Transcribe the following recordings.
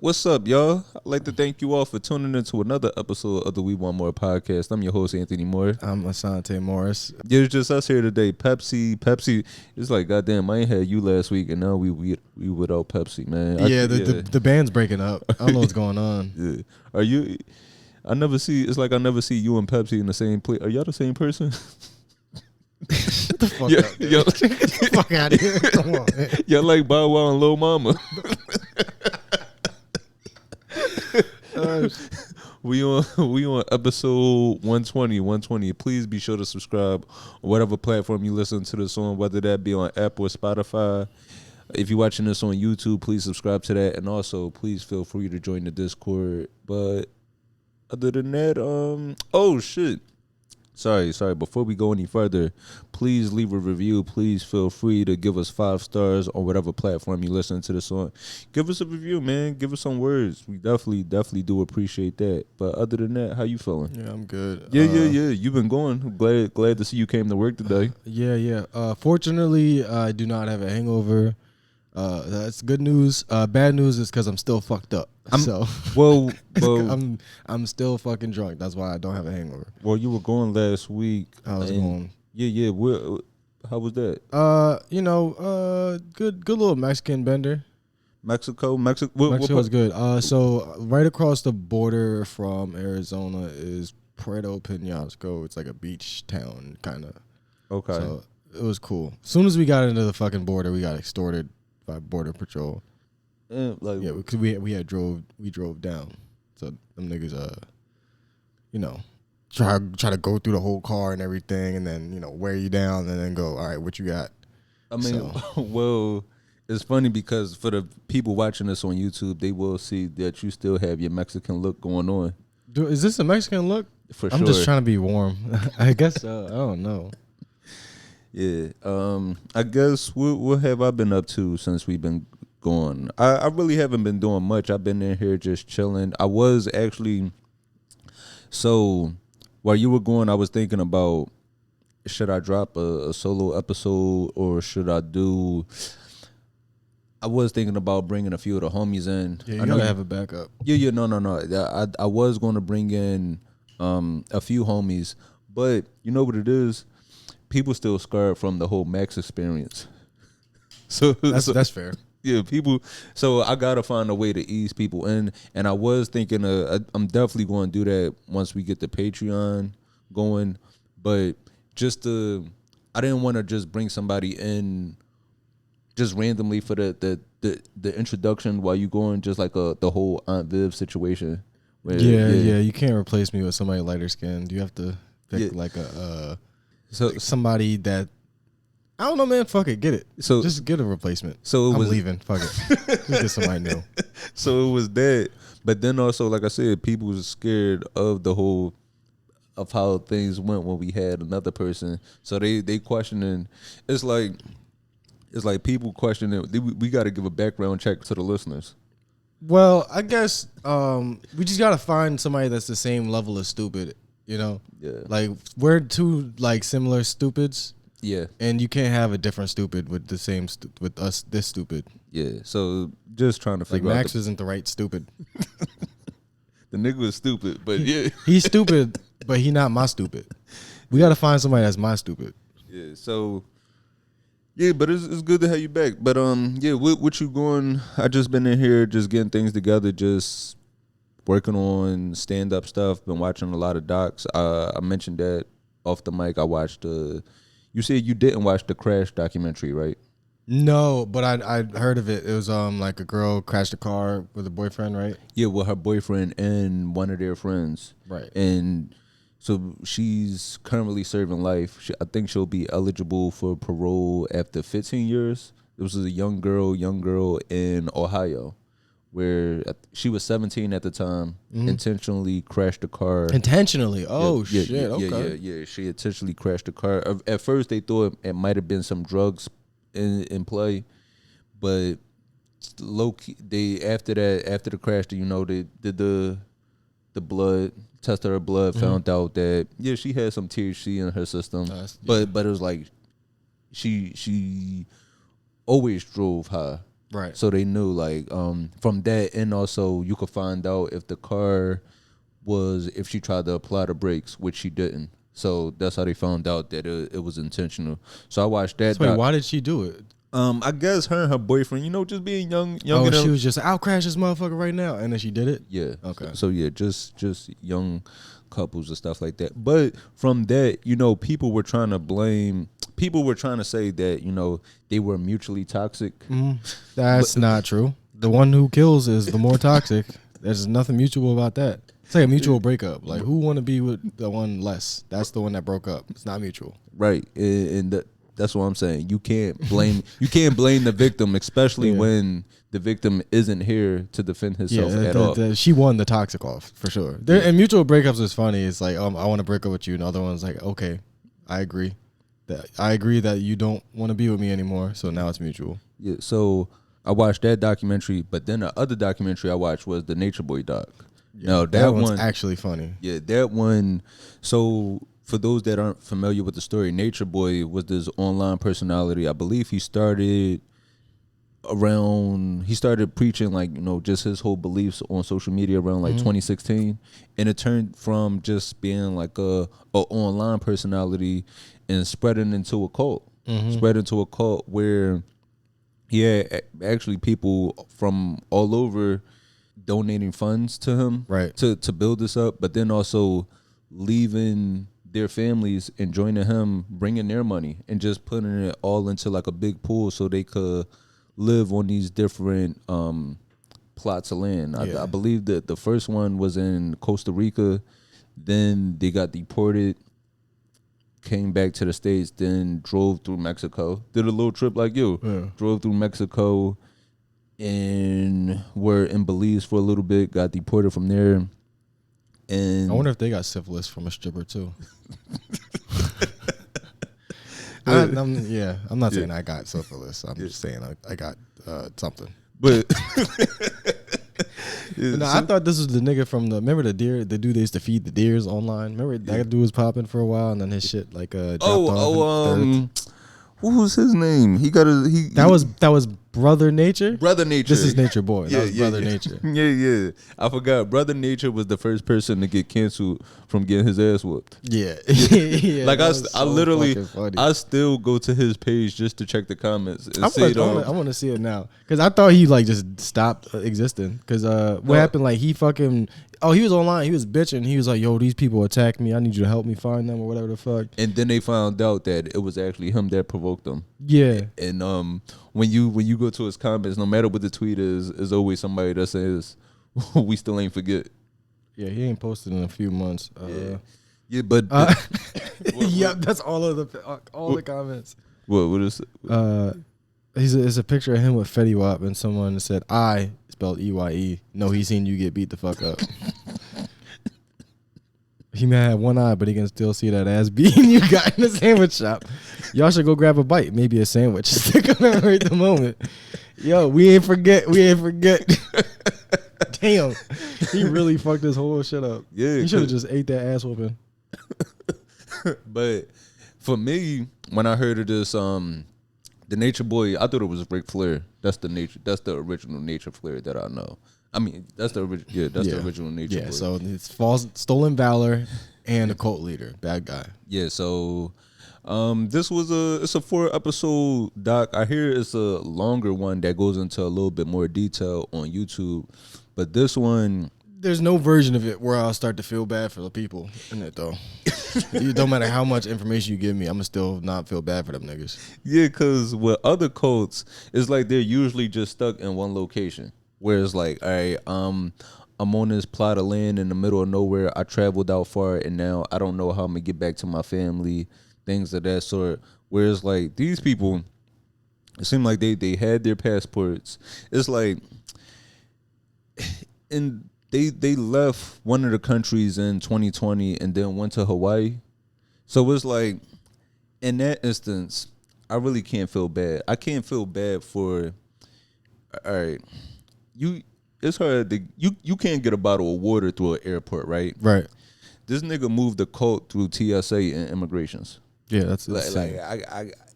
What's up, y'all? I'd like to thank you all for tuning into another episode of the We Want More podcast. I'm your host, Anthony Moore. I'm Asante Morris. Yeah, it's just us here today. Pepsi. It's like, goddamn, I ain't had you last week, and now we without Pepsi, man. The band's breaking up. I don't know what's going on. Yeah. Are you? I never see. It's like I never see you and Pepsi in the same place. Are y'all the same person? Shut the fuck Yeah, up, dude. Get the fuck out of here. Come on, man. Y'all like Bow Wow and Lil Mama. We on episode 120. Please be sure to subscribe on whatever platform you listen to this on, whether that be on Apple or Spotify. If you're watching this on YouTube, please subscribe to that, and also please feel free to join the Discord. But other than that, oh shit. Sorry. Before we go any further, please leave a review. Please feel free to give us 5 stars on whatever platform you listen to this on. Give us a review, man. Give us some words. We definitely do appreciate that. But other than that, how you feeling? Yeah, I'm good. Yeah. You've been going. Glad to see you came to work today. Yeah. Fortunately, I do not have a hangover. That's good news. Bad news is because I'm still fucked up. Well, I'm still fucking drunk. That's why I don't have a hangover. Well, you were going last week. I was going. Yeah. How was that? Good little Mexican bender. Mexico Mexico's good. So right across the border from Arizona is Puerto Penasco. It's like a beach town, kind of. Okay. So it was cool. As soon as we got into the fucking border, we got extorted by Border Patrol. Because we drove down. So them niggas try to go through the whole car and everything, and then wear you down, and then go, all right, what you got? I mean, well, it's funny because for the people watching this on YouTube, they will see that you still have your Mexican look going on. Is this a Mexican look? For sure. I'm just trying to be warm. I guess so. I don't know. Yeah. I guess what have I been up to since we've been gone? I really haven't been doing much. I've been in here just chilling. I was actually, so while you were going, I was thinking about, should I drop a solo episode or should I do, I was thinking about bringing a few of the homies in. Yeah, you gotta have a backup. Yeah, no. I was going to bring in a few homies, but you know what it is? People still scarred from the whole Max experience. So that's fair. Yeah, people. So I gotta find a way to ease people in, and I was thinking, I'm definitely going to do that once we get the Patreon going. But I didn't want to just bring somebody in just randomly for the introduction while you going, just like the whole Aunt Viv situation. Where, yeah. You can't replace me with somebody lighter skinned. You have to pick somebody that, I don't know, man. Fuck it, get it. So just get a replacement. I'm leaving. Fuck it. Just get somebody new. So it was that, but then also, like I said, people was scared of the whole of how things went when we had another person. So they questioning. It's like people questioning. We got to give a background check to the listeners. Well, I guess we just gotta find somebody that's the same level of stupid. Yeah. Like we're two similar stupids. Yeah. And you can't have a different stupid with the same with us this stupid. Yeah. So just trying to figure out. Max isn't the right stupid. The nigga is stupid, but yeah. He's stupid, but he not my stupid. We got to find somebody that's my stupid. Yeah. So yeah, but it's good to have you back. But what you going? I just been in here just getting things together, just working on stand-up stuff. Been watching a lot of docs. I mentioned that off the mic. I watched you said you didn't watch the Crash documentary, right? No, but I heard of it. It was like a girl crashed a car with a boyfriend, right? Yeah, with her boyfriend and one of their friends. Right. And so she's currently serving life. I think she'll be eligible for parole after 15 years. This was a young girl in Ohio, where she was 17 at the time, intentionally crashed a car. Intentionally? Oh, shit. Okay. Yeah. She intentionally crashed a car. At first, they thought it might have been some drugs in play, but low key, after the crash, they did the blood test of her blood, found out that she had some THC in her system, but it was like she always drove high. Right. So they knew like from that, and also you could find out if the car if she tried to apply the brakes, which she didn't. So that's how they found out that it was intentional. So I watched that. So wait, why did she do it? I guess her and her boyfriend, just being young. Oh, she was just, I'll crash this motherfucker right now, and then she did it. Yeah. Okay. So yeah, just young couples and stuff like that. But from that, people were trying to say that they were mutually toxic. That's not true. The one who kills is the more toxic. There's nothing mutual about that. It's like a mutual breakup. Like, who want to be with the one less? That's the one that broke up. It's not mutual. Right. And that's what I'm saying. You can't blame the victim, especially when the victim isn't here to defend himself at all. She won the toxic off for sure. And mutual breakups is funny. It's like, I want to break up with you, and the other one's like, okay, I agree that you don't want to be with me anymore. So now it's mutual. Yeah. So I watched that documentary, but then the other documentary I watched was the Nature Boy doc. Yeah, no, that one's actually funny. Yeah, that one. So for those that aren't familiar with the story, Nature Boy was this online personality. I believe he started preaching like, just his whole beliefs on social media around like 2016. And it turned from just being like a online personality and spreading into a cult. Spread into a cult where he had actually people from all over donating funds to him, right, to build this up, but then also leaving their families and joining him, bringing their money and just putting it all into like a big pool so they could live on these different plots of land. I believe that the first one was in Costa Rica, then they got deported, came back to the States, then drove through Mexico, did a little trip like you, drove through Mexico, and were in Belize for a little bit, got deported from there. And I wonder if they got syphilis from a stripper too. I'm not saying I got syphilis. I'm just saying I got something. But I thought this was the nigga from remember the dude they used to feed the deers online? Remember that dude was popping for a while and then his shit like dropped off. What was his name? That was Brother Nature. Brother Nature. This is Nature Boy. That was Brother Nature. Yeah. I forgot. Brother Nature was the first person to get canceled from getting his ass whooped. Yeah. Like I still go to his page just to check the comments and I want to see it now because I thought he like just stopped existing. Because what happened? Like he was online. He was bitching. He was like, "Yo, these people attacked me. I need you to help me find them or whatever the fuck." And then they found out that it was actually him that provoked them. Yeah. And when you go to his comments, no matter what the tweet is always somebody that says, "We still ain't forget." Yeah, he ain't posted in a few months. But yeah, that's all the comments. What is it? It's a picture of him with Fetty Wap and someone said, "I," spelled EYE. No, he seen you get beat the fuck up. He may have one eye, but he can still see that ass beating you got in the sandwich shop. Y'all should go grab a bite, maybe a sandwich. Stick on it right the moment. Yo, we ain't forget. Damn, he really fucked this whole shit up. Yeah, he should have just ate that ass whooping. But for me, when I heard of this, the Nature Boy, I thought it was Ric Flair. That's the original Nature Flair that I know. I mean, that's the original. Yeah, that's the original Nature Boy. Yeah, so it's stolen valor and a cult leader, bad guy. Yeah, so this was it's a 4-episode doc. I hear it's a longer one that goes into a little bit more detail on YouTube, but this one, there's no version of it where I'll start to feel bad for the people in it though. It don't matter how much information you give me, I'ma still not feel bad for them niggas. Yeah, because with other cults, it's like they're usually just stuck in one location. Where it's like, all right, I'm on this plot of land in the middle of nowhere. I traveled out far, and now I don't know how I'm gonna get back to my family. Things of that sort. Whereas like these people, it seemed like they had their passports. It's like, and they left one of the countries in 2020 and then went to Hawaii. So it's like, in that instance, I really can't feel bad. I can't feel bad for, all right. It's hard. You can't get a bottle of water through an airport, right? Right. This nigga moved the cult through TSA and immigrations. Yeah, that's like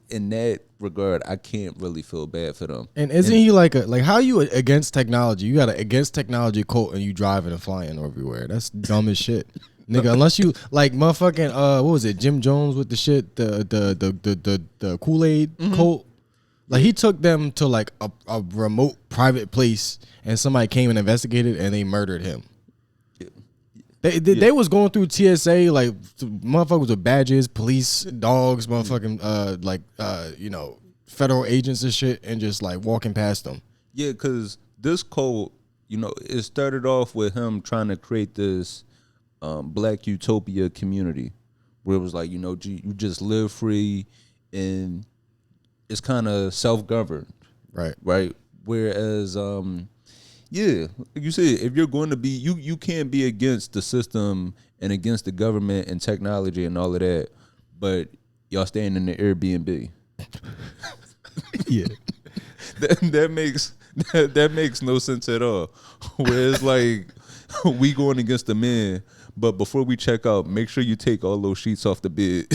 in that regard, I can't really feel bad for them. And isn't he like how you against technology? You got an against technology quote and you driving and flying everywhere. That's dumb as shit. Nigga, unless you like motherfucking what was it, Jim Jones with the shit, the Kool-Aid quote. Like he took them to like a remote private place and somebody came and investigated and they murdered him. They was going through TSA like motherfuckers with badges, police, dogs, motherfucking you know, federal agents and shit, and just like walking past them. Yeah, because this code, you know, it started off with him trying to create this black utopia community where it was like, you know, you just live free and it's kind of self-governed. Right. Whereas, yeah, like you said, if you're going to be, you can't be against the system and against the government and technology and all of that, but y'all staying in the Airbnb. Yeah. That makes no sense at all. Whereas like we going against the man, but before we check out, make sure you take all those sheets off the bed.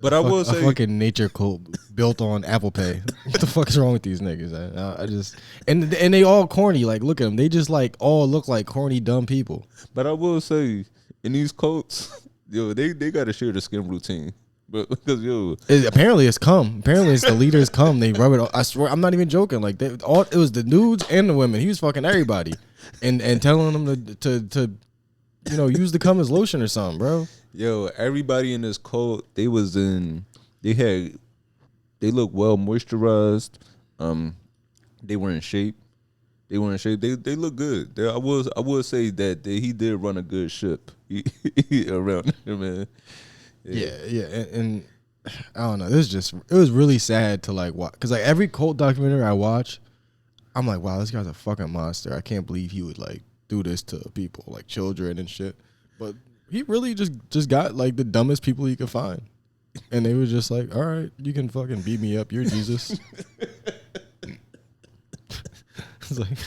But I will say, a fucking nature code built on Apple Pay. What the fuck is wrong with these niggas? I just and they all corny. Like look at them. They just like all look like corny dumb people. But I will say, in these coats, yo, they got to share the skin routine. But because apparently it's cum. Apparently it's the leaders cum. They rub it. I swear, I'm not even joking. Like it was the dudes and the women. He was fucking everybody, and telling them to you know, use the cum as lotion or something, bro. Yo, everybody in this cult, they look well moisturized. They were in shape. They look good. I would say that he did run a good ship around there, man. Yeah, and I don't know. It was really sad to like watch, because like every cult documentary I watch, I'm like, wow, this guy's a fucking monster. I can't believe he would like do this to people, like children and shit. But he really just got like the dumbest people he could find, and they were just like, all right, you can fucking beat me up. You're Jesus. It's like,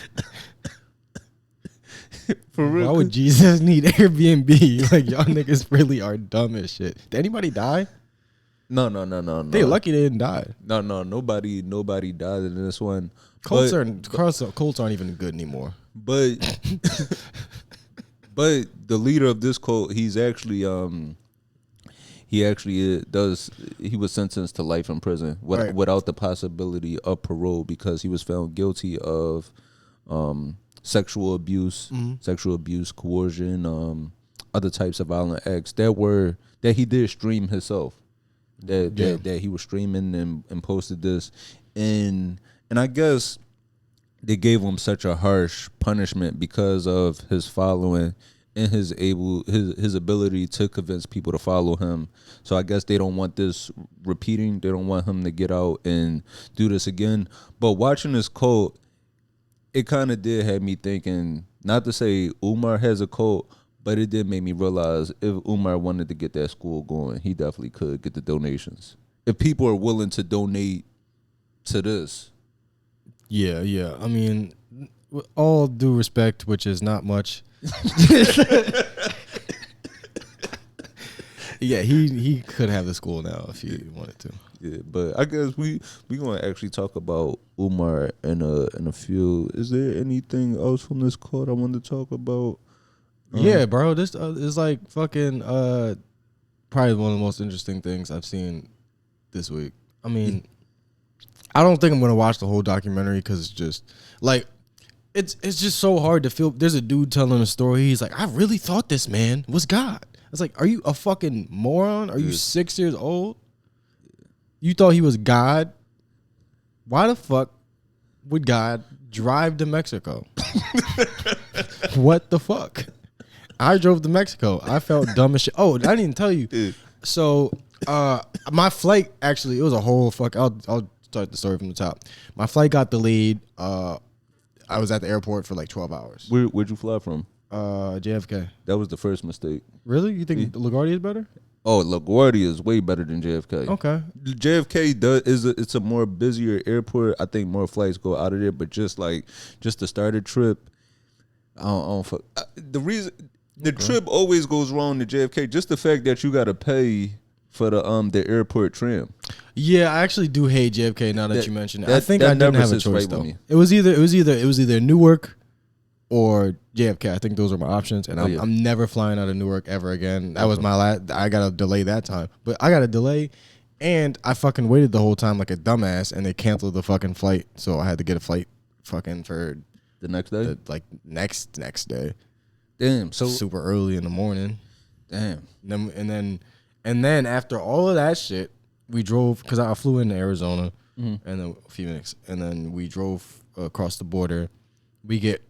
for real, why would Jesus need Airbnb? Like y'all niggas really are dumb as shit. Did anybody die? No. They lucky they didn't die. No, nobody died in this one. Cults aren't even good anymore. But the leader of this cult, he was sentenced to life in prison without the possibility of parole because he was found guilty of sexual abuse, coercion, other types of violent acts that he did stream himself. That he was streaming and posted this, and I guess they gave him such a harsh punishment because of his following and his ability to convince people to follow him. So I guess they don't want this repeating. They don't want him to get out and do this again. But watching this cult, it kind of did have me thinking, not to say Umar has a cult, but it did make me realize if Umar wanted to get that school going, he definitely could get the donations. If people are willing to donate to this. Yeah. I mean, with all due respect, which is not much. Yeah, he could have the school now if he wanted to. Yeah, but I guess we gonna actually talk about Umar in a few. Is there anything else from this cult I wanted to talk about? Yeah, bro. This is like fucking probably one of the most interesting things I've seen this week. I mean, I don't think I'm gonna watch the whole documentary because it's just like it's just so hard to feel. There's a dude telling a story. He's like, I really thought this man was God. It's like, are you a fucking moron? Are you 6 years old? You thought he was God? Why the fuck would God drive to Mexico? What the fuck? I drove to Mexico. I felt dumb as shit. Oh, I didn't even tell you. So, my flight, actually, it was a whole fuck. I'll start the story from the top. My flight got delayed. I was at the airport for like 12 hours. Where'd you fly from? JFK. That was the first mistake. Really? You think LaGuardia is better? Oh, LaGuardia is way better than JFK. Okay. JFK it's a more busier airport. I think more flights go out of there, but just to start a trip, I don't the reason The trip always goes wrong to JFK. Just the fact that you got to pay for the airport tram. Yeah, I actually do hate JFK now that you mention it. I think that I didn't never have a sits choice right with though. me. It was either Newark or JFK. I think those are my options, and I'm never flying out of Newark ever again. That was my last. I got to delay that time, but I got to delay, and I fucking waited the whole time like a dumbass, and they canceled the fucking flight, so I had to get a flight fucking for the next day, next day. Damn, so super early in the morning. Damn, and then after all of that shit, we drove because I flew into Arizona, and then Phoenix, and then we drove across the border. We get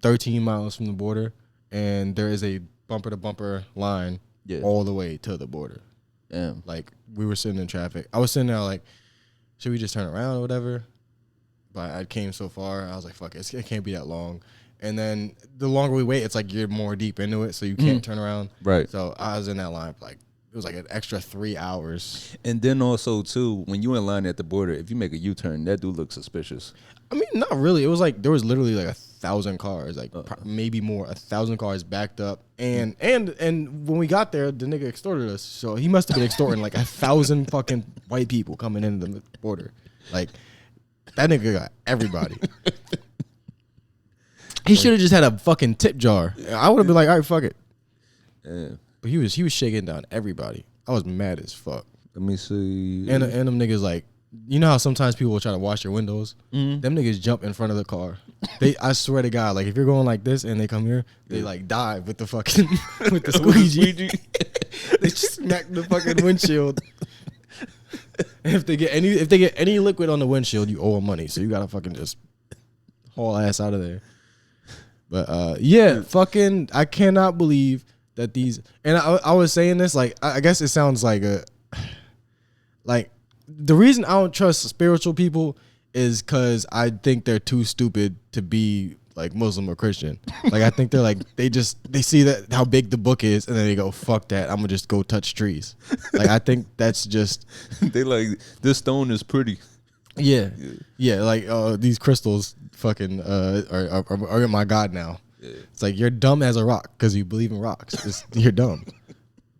13 miles from the border, and there is a bumper to bumper line all the way to the border. Damn, like we were sitting in traffic. I was sitting there like, should we just turn around or whatever? But I came so far, I was like, fuck it can't be that long. And then the longer we wait, it's like you're more deep into it, so you can't turn around. Right. So I was in that line for like, it was like an extra 3 hours. And then also too, when you in line at the border, if you make a U-turn, that dude looks suspicious. I mean, not really. It was like there was literally like 1,000 cars, like maybe more, 1,000 cars backed up. And when we got there, the nigga extorted us. So he must have been extorting like 1,000 fucking white people coming into the border. Like that nigga got everybody. He should have just had a fucking tip jar. I would have been like, all right, fuck it. Yeah. But he was shaking down everybody. I was mad as fuck. Let me see. And them niggas like, you know how sometimes people will try to wash your windows? Them niggas jump in front of the car. I swear to God, like if you're going like this and they come here, they like dive with the fucking with the squeegee. They smack the fucking windshield. And if they get any liquid on the windshield, you owe them money. So you gotta fucking just haul ass out of there. But yeah, fucking, I cannot believe that these. And I was saying this like I guess it sounds like the reason I don't trust spiritual people is because I think they're too stupid to be like Muslim or Christian. Like I think they're like they see that how big the book is and then they go fuck that, I'm gonna just go touch trees. Like I think that's just they like this stone is pretty. Yeah. Like these crystals fucking are my god now. Yeah. It's like you're dumb as a rock because you believe in rocks. You're dumb.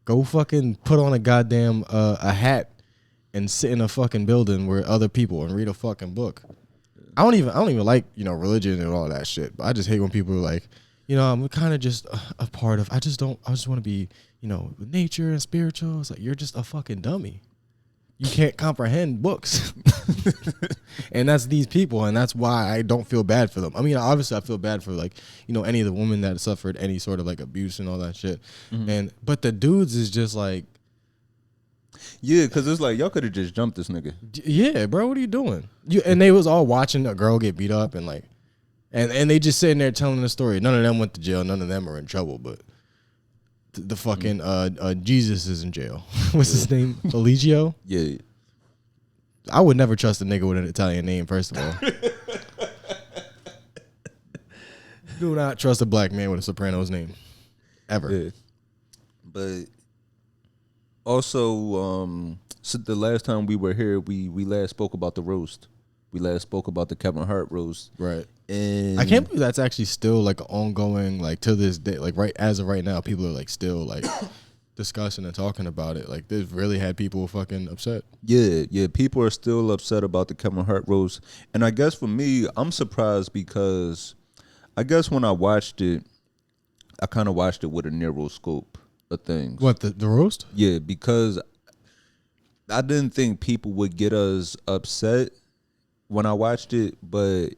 Go fucking put on a goddamn a hat and sit in a fucking building where other people and read a fucking book. I don't even like, religion and all that shit. But I just hate when people are like, I'm kind of just a part of. I just want to be, with nature and spiritual. It's like you're just a fucking dummy. You can't comprehend books. And that's these people, and that's why I don't feel bad for them. I mean, obviously I feel bad for like, any of the women that suffered any sort of like abuse and all that shit. But the dudes is just like, yeah, because it's like y'all could have just jumped this nigga. Yeah, bro, what are you doing? And they was all watching a girl get beat up and like, and they just sitting there telling the story. None of them went to jail. None of them are in trouble, but the fucking Jesus is in jail. What's his name? Eligio? Yeah. I would never trust a nigga with an Italian name, first of all. Do not trust a black man with a Sopranos name. Ever. Yeah. But also, so the last time we were here, we last spoke about the roast. We last spoke about the Kevin Hart roast. Right. And I can't believe that's actually still like ongoing, like to this day, like as of right now, people are like still like discussing and talking about it. Like they've really had people fucking upset. Yeah, people are still upset about the Kevin Hart roast. And I guess for me, I'm surprised because I guess when I watched it, I kind of watched it with a narrow scope of things. What, the roast? Yeah, because I didn't think people would get us upset when I watched it, but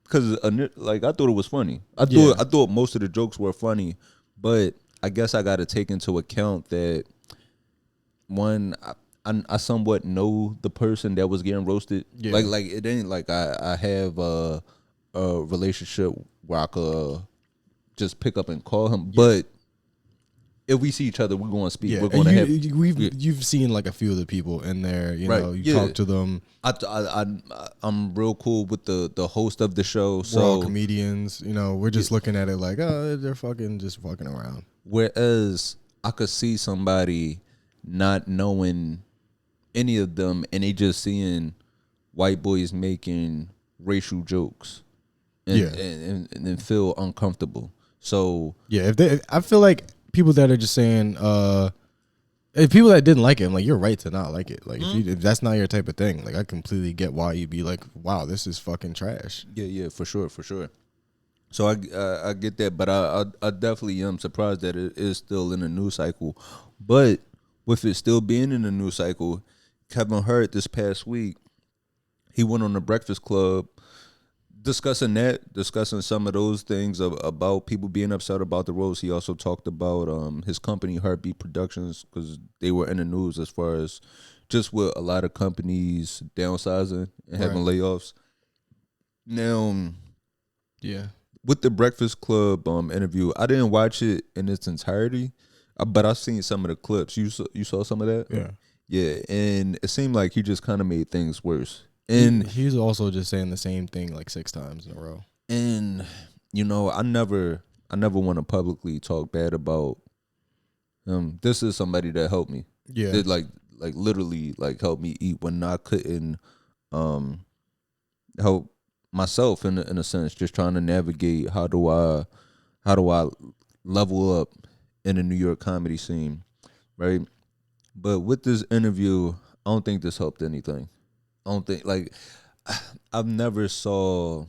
because like I thought it was funny. I thought most of the jokes were funny, but I guess I got to take into account that one, I somewhat know the person that was getting roasted. Yeah. Like it ain't like I have a relationship where I could just pick up and call him, but if we see each other, we're going to speak. Yeah. We're going to have. You've seen like a few of the people in there. You know, you talk to them. I'm real cool with the host of the show. So we're all comedians. We're just looking at it like, oh, they're just fucking around. Whereas I could see somebody not knowing any of them, and they just seeing white boys making racial jokes, and feel uncomfortable. So yeah, I feel like people that are just saying, if people that didn't like it, I'm like, you're right to not like it. Like if that's not your type of thing, like I completely get why you'd be like, wow, this is fucking trash. yeah, for sure. So I get that, but I definitely am surprised that it is still in the news cycle. But with it still being in the news cycle, Kevin Hart this past week, he went on the Breakfast Club discussing some of those things about people being upset about the roast. He also talked about his company Heartbeat Productions, because they were in the news as far as just with a lot of companies downsizing and having layoffs. Now, Yeah, with the Breakfast Club interview, I didn't watch it in its entirety, but I seen some of the clips. You saw some of that? Yeah, and it seemed like he just kind of made things worse. And he's also just saying the same thing like 6 times in a row. And I never want to publicly talk bad about him. This is somebody that helped me. Yeah, That like literally like helped me eat when I couldn't help myself in a sense, just trying to navigate how do I level up in the New York comedy scene, right? But with this interview, I don't think this helped anything. I don't think, like, I never saw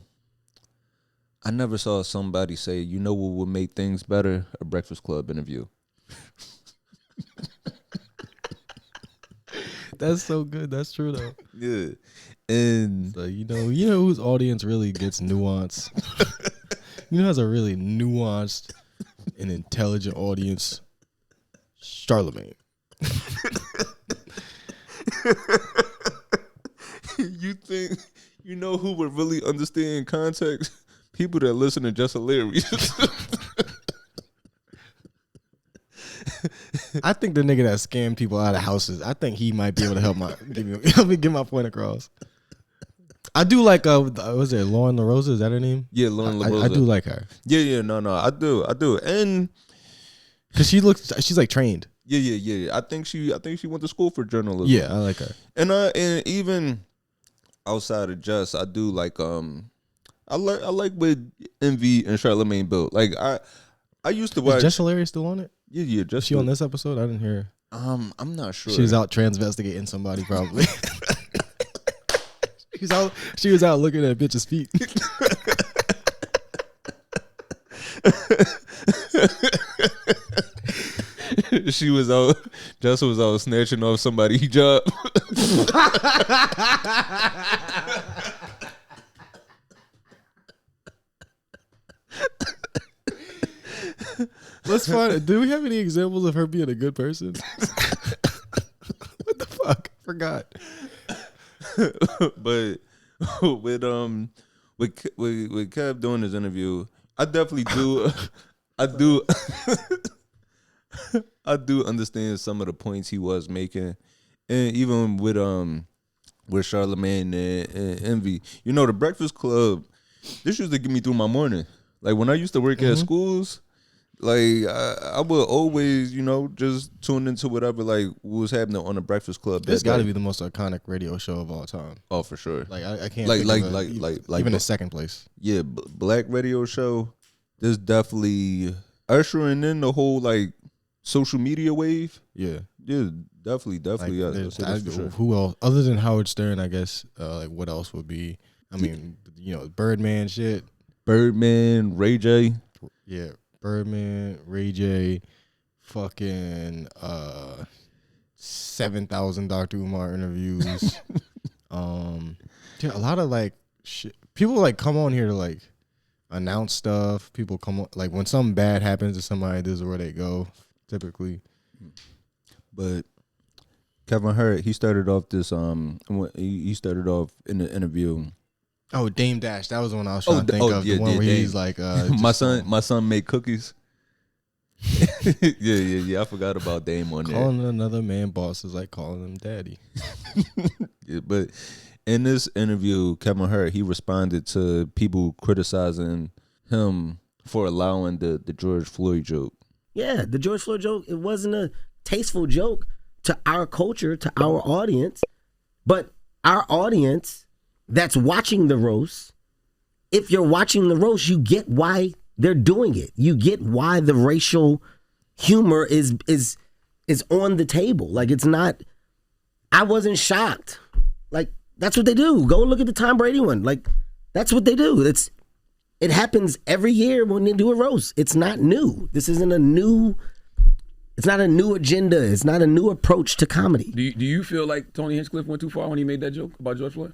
somebody say, you know what would make things better? A Breakfast Club interview. that's so good. That's true though. Yeah. And so you know whose audience really gets nuance. Has a really nuanced and intelligent audience. Charlemagne. You think who would really understand context? People that listen to Just Hilarious. I think the nigga that scammed people out of houses, I think he might be able to help me get my point across. I do like was it Lauren LaRosa? Is that her name? Yeah, Lauren LaRosa. I do like her. Yeah, no, I do, and because she's like trained. Yeah. I think she went to school for journalism. Yeah, I like her. And even outside of Just, I do like I like what Envy and Charlemagne built. Like I used to watch. Is Just Hilarious still on it? Yeah. Just is she on this episode? I didn't hear her. I'm not sure. She was out transvestigating somebody probably. She was out looking at bitches' feet. She was out. Just was out snatching off somebody's hijab. Let's find. Do we have any examples of her being a good person? What the fuck? Forgot. But with Kev doing his interview, I definitely do. I do understand some of the points he was making, and even with Charlemagne and Envy, the Breakfast Club, this used to get me through my morning. Like when I used to work at schools, like I would always, just tune into whatever like was happening on the Breakfast Club. It's got to be the most iconic radio show of all time. Oh, for sure. Like I can't like even a second place. Yeah, black radio show. This definitely ushering in the whole like social media wave. Yeah, definitely. Like, for sure. Who else other than Howard Stern? I guess like what else would be? I mean, Birdman shit. Birdman, Ray J. Yeah, Birdman, Ray J. Fucking 7,000 Dr. Umar interviews. A lot of like shit. People like come on here to like announce stuff. People come on like when something bad happens to somebody, this is where they go typically. But Kevin Hart, he started off this he started off in the interview. Oh, Dame Dash, that was the one I was trying to think of. The one where Dame. he's like, my son made cookies. Yeah. I forgot about Dame on there. Calling another man boss is like calling him daddy. Yeah, but in this interview, Kevin Hart, he responded to people criticizing him for allowing the George Floyd joke. Yeah, the George Floyd joke, it wasn't a tasteful joke to our culture, to our audience, but our audience that's watching the roast, if you're watching the roast, you get why They're doing it. You get why the racial humor is on the table. Like, it's not. I wasn't shocked. Like, that's what they do. Go look at the Tom Brady one. Like, that's what they do. It happens every year when they do a roast. It's not new. This isn't a new. It's not a new agenda. It's not a new approach to comedy. Do you feel like Tony Hinchcliffe went too far when he made that joke about George Floyd?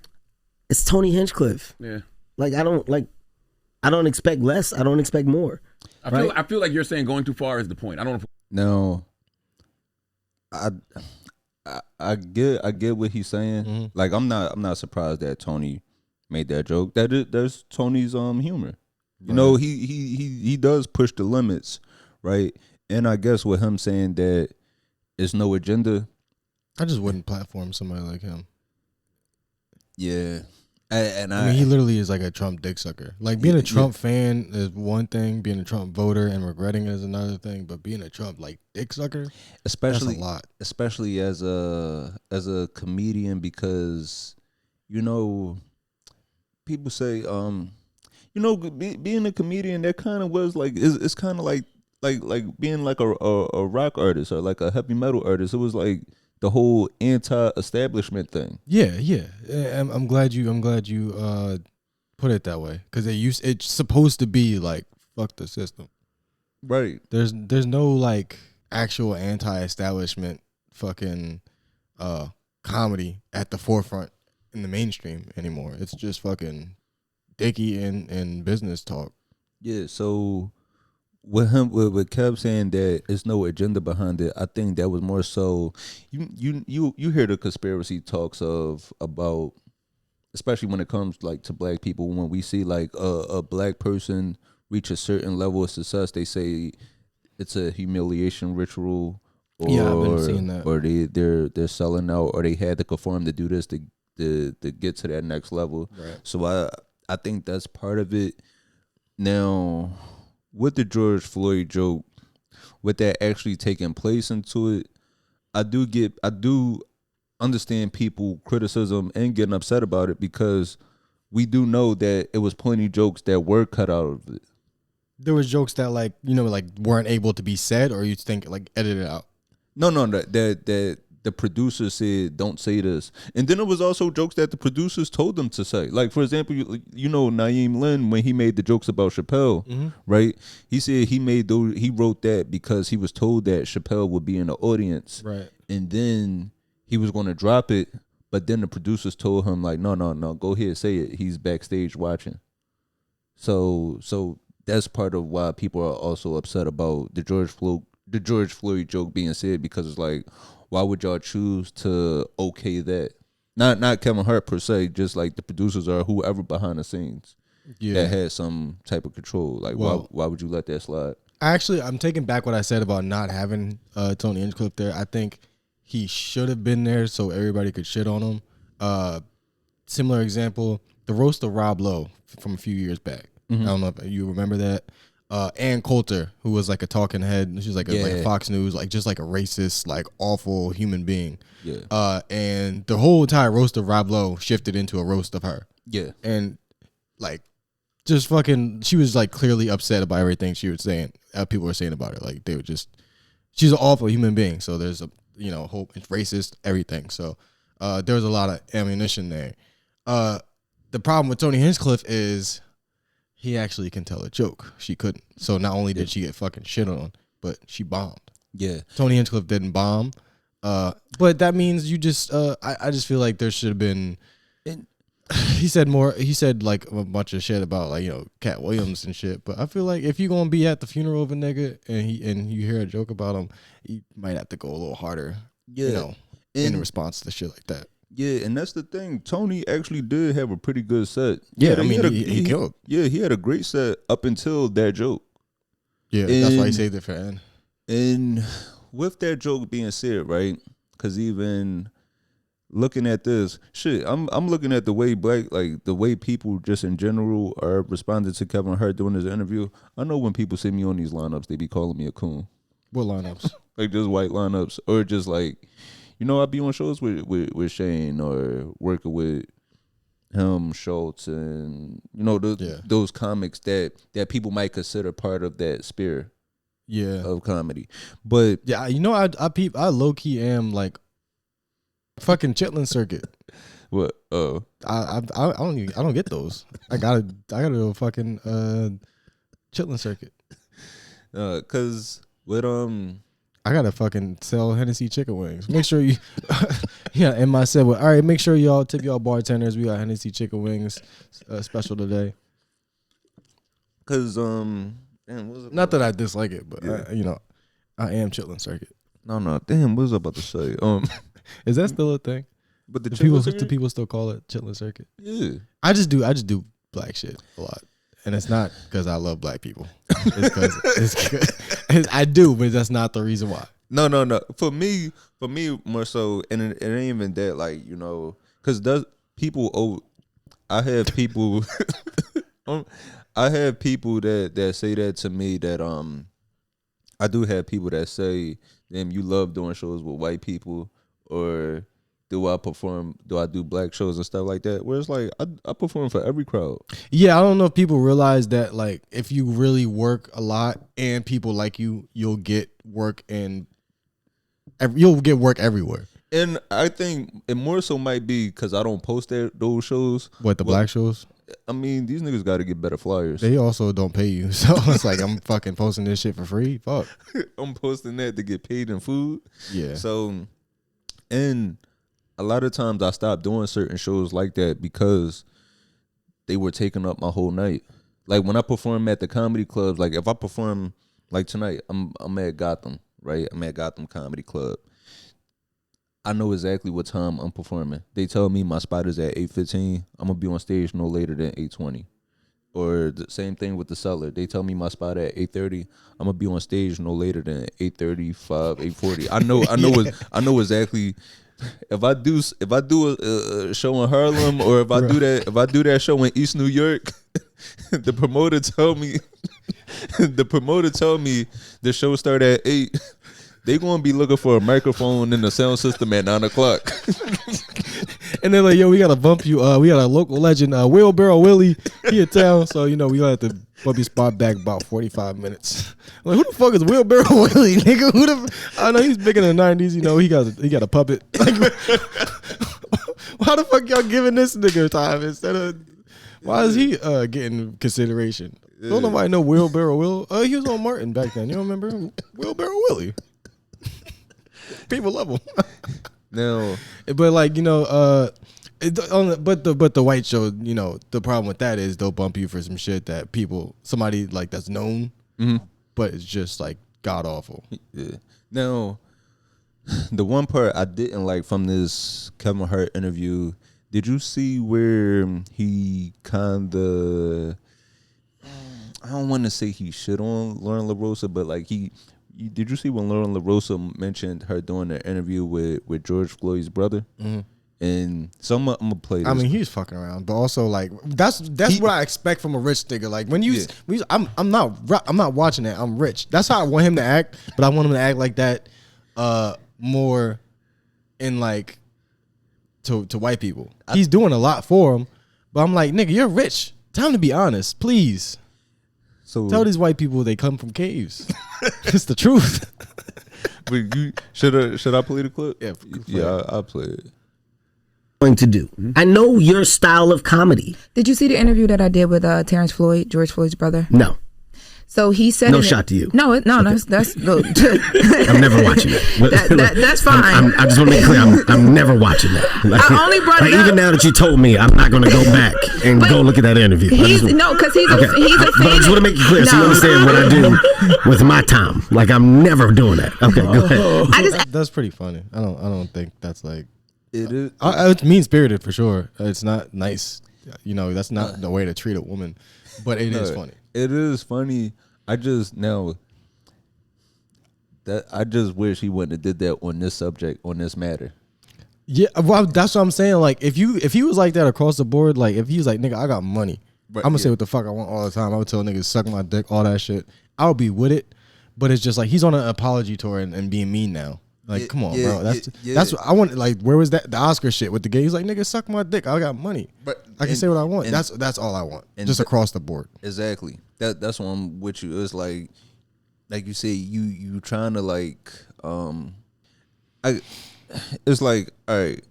It's Tony Hinchcliffe. Yeah. Like, I don't expect less. I don't expect more. I feel like you're saying going too far is the point. I don't know. No, I get what he's saying. Mm-hmm. Like, I'm not surprised that Tony made that joke. That's Tony's humor. You know, he does push the limits, right? And I guess with him saying that it's no agenda, I just wouldn't platform somebody like him. Yeah. I mean, he literally is like a Trump dick sucker. Like, being a Trump fan is one thing, being a Trump voter and regretting it is another thing, but being a Trump like dick sucker, especially that's a lot. Especially as a comedian, because, you know, people say being a comedian, that kind of was like it's kind of like being like a rock artist or like a heavy metal artist. It was like the whole anti-establishment thing. Yeah. I'm glad you put it that way, because it's supposed to be like fuck the system. Right. There's no like actual anti-establishment fucking comedy at the forefront in the mainstream anymore. It's just fucking dicky and business talk. Yeah. So with Kev saying that there's no agenda behind it, I think that was more so you hear the conspiracy talks about, especially when it comes like to black people, when we see like a black person reach a certain level of success, they say it's a humiliation ritual, or I've been seeing that, or they're selling out, or they had to conform to do this to get to that next level. Right. So I think that's part of it. Now, with the George Floyd joke, with that actually taking place into it, I do understand people criticism and getting upset about it, because we do know that it was plenty of jokes that were cut out of it. There was jokes that like weren't able to be said, or you think like edited out. No, that the producer said don't say this, and then it was also jokes that the producers told them to say. Like, for example, you know Naeem Lynn, when he made the jokes about Chappelle, right? He said he wrote that because he was told that Chappelle would be in the audience, right? And then he was going to drop it, but then the producers told him like, no, go ahead, say it. He's backstage watching. So that's part of why people are also upset about the George Floyd joke being said, because it's like, why would y'all choose to okay that? Not Kevin Hart per se, just like the producers or whoever behind the scenes that had some type of control. Like, why would you let that slide? I'm taking back what I said about not having Tony Hinchcliffe there. I think he should have been there so everybody could shit on him. Similar example, the roast of Rob Lowe from a few years back. I don't know if you remember that. Ann Coulter, who was like a talking head, she was like like Fox News, like just like a racist, like awful human being. Yeah. And the whole entire roast of Rob Lowe shifted into a roast of her. Yeah. And like, just fucking, she was like clearly upset about everything she was saying. People were saying about her, like they were just, she's an awful human being. So there's a whole, it's racist, everything. So there was a lot of ammunition there. The problem with Tony Hinchcliffe is, he actually can tell a joke. She couldn't. So not only did she get fucking shit on, but she bombed. Yeah. Tony Hinchcliffe didn't bomb. But that means you just, I just feel like there should have been, he said like a bunch of shit about like, Cat Williams and shit. But I feel like if you're going to be at the funeral of a nigga and you hear a joke about him, you might have to go a little harder, in response to shit like that. Yeah, and that's the thing. Tony actually did have a pretty good set. Yeah, he killed. Yeah, he had a great set up until that joke. Yeah, that's why he saved it for end. And with that joke being said, right? Because even looking at this shit, I'm looking at the way the way people just in general are responding to Kevin Hart doing his interview. I know when people see me on these lineups, they be calling me a coon. What lineups? Like just white lineups, or just like. I be on shows with Shane or working with him, Schultz, and those comics that people might consider part of that sphere. Yeah. Of comedy. But yeah, I low key am like fucking Chitlin Circuit. What? I don't get those. I gotta do a fucking Chitlin Circuit. Cause with I gotta fucking sell Hennessy chicken wings. Make sure you yeah, and I said, well, all right, make sure y'all tip y'all bartenders. We got Hennessy chicken wings special today. Cause not that I dislike it, but I am Chitlin Circuit. No, damn, what was I about to say? Is that still a thing? But do people still call it Chitlin Circuit? Yeah. I just do black shit a lot. And it's not because I love black people. It's because I do, but that's not the reason why. No. For me more so, and it ain't even that, like, because I have people I have people that say that to me, that I do have people that say, damn, you love doing shows with white people, or do I do black shows and stuff like that? Where it's like, I perform for every crowd. Yeah, I don't know if people realize that, like, if you really work a lot and people like you, you'll get work everywhere. And I think it more so might be because I don't post those shows. What, the black shows? I mean, these niggas got to get better flyers. They also don't pay you. So it's like, I'm fucking posting this shit for free. Fuck. I'm posting that to get paid in food. Yeah. So, and a lot of times I stopped doing certain shows like that because they were taking up my whole night. Like when I perform at the comedy clubs, like if I perform like tonight, I'm at Gotham, right? I'm at Gotham Comedy Club. I know exactly what time I'm performing. They tell me my spot is at 8:15. I'm gonna be on stage no later than 8:20. Or the same thing with the Cellar. They tell me my spot at 8:30. I'm gonna be on stage no later than 8:35, 8:40. I know exactly. If I do a show in Harlem, or if I do that show in East New York, the promoter told me the show start at 8. They gonna be looking for a microphone in the sound system at 9 o'clock. And they're like, yo, we gotta bump you. We got a local legend, Wheelbarrow Willie, he in town. So, we gonna have to bump your spot back about 45 minutes. I'm like, who the fuck is Wheelbarrow Willie, nigga? I know he's big in the 90s. He got a puppet. Like, how the fuck y'all giving this nigga time instead of, why is he getting consideration? Yeah. Don't nobody know Wheelbarrow Will. He was on Martin back then. You don't remember him? Wheelbarrow Willie. People love him. No, but like but the white show, the problem with that is they'll bump you for some shit that somebody like that's known, but it's just like god awful. Yeah. Now, the one part I didn't like from this Kevin Hart interview, did you see where he kinda, I don't want to say he shit on Lauren LaRosa, but like did you see when Lauren LaRosa mentioned her doing an interview with George Floyd's brother? Mm-hmm. And so I'm gonna play this. I mean, he's fucking around, but also like that's what I expect from a rich nigga. Like when I'm not watching that. I'm rich. That's how I want him to act, but I want him to act like that more in like to white people. He's doing a lot for them, but I'm like, nigga, you're rich. Time to be honest, please. So tell these white people they come from caves. It's the truth. But should I play the clip? Yeah, I'll play it. Going to do. I know your style of comedy. Did you see the interview that I did with Terrence Floyd, George Floyd's brother? No. So he said, no shot to you. No, okay. That's I'm never watching it. That's fine. I just want to make clear, I'm never watching that. Like, I only brought it up. Even now that you told me, I'm not going to go back and go look at that interview. Because he's a fan. But I just want to make it clear so you understand what I do with my time. Like, I'm never doing that. Okay, go ahead. That's pretty funny. I don't think that's like. It is. It's mean spirited for sure. It's not nice. That's not the way to treat a woman. But it is funny. It is funny. I just wish he wouldn't have did that on this subject, on this matter. Yeah, well, that's what I'm saying. Like, if he was like that across the board, like if he was like, nigga, I got money, I'm gonna say what the fuck I want all the time. I would tell niggas suck my dick, all that shit. I would be with it. But it's just like he's on an apology tour and being mean now. Like, come on, yeah, bro. That's yeah. that's what I want. Like, where was that the Oscar shit with the gay? He's like, nigga, suck my dick. I got money. But I can say what I want. and- That's all I want. and Just th- across the board. Exactly. That's what I'm with you. It's like you say, you trying to like, it's like, all right,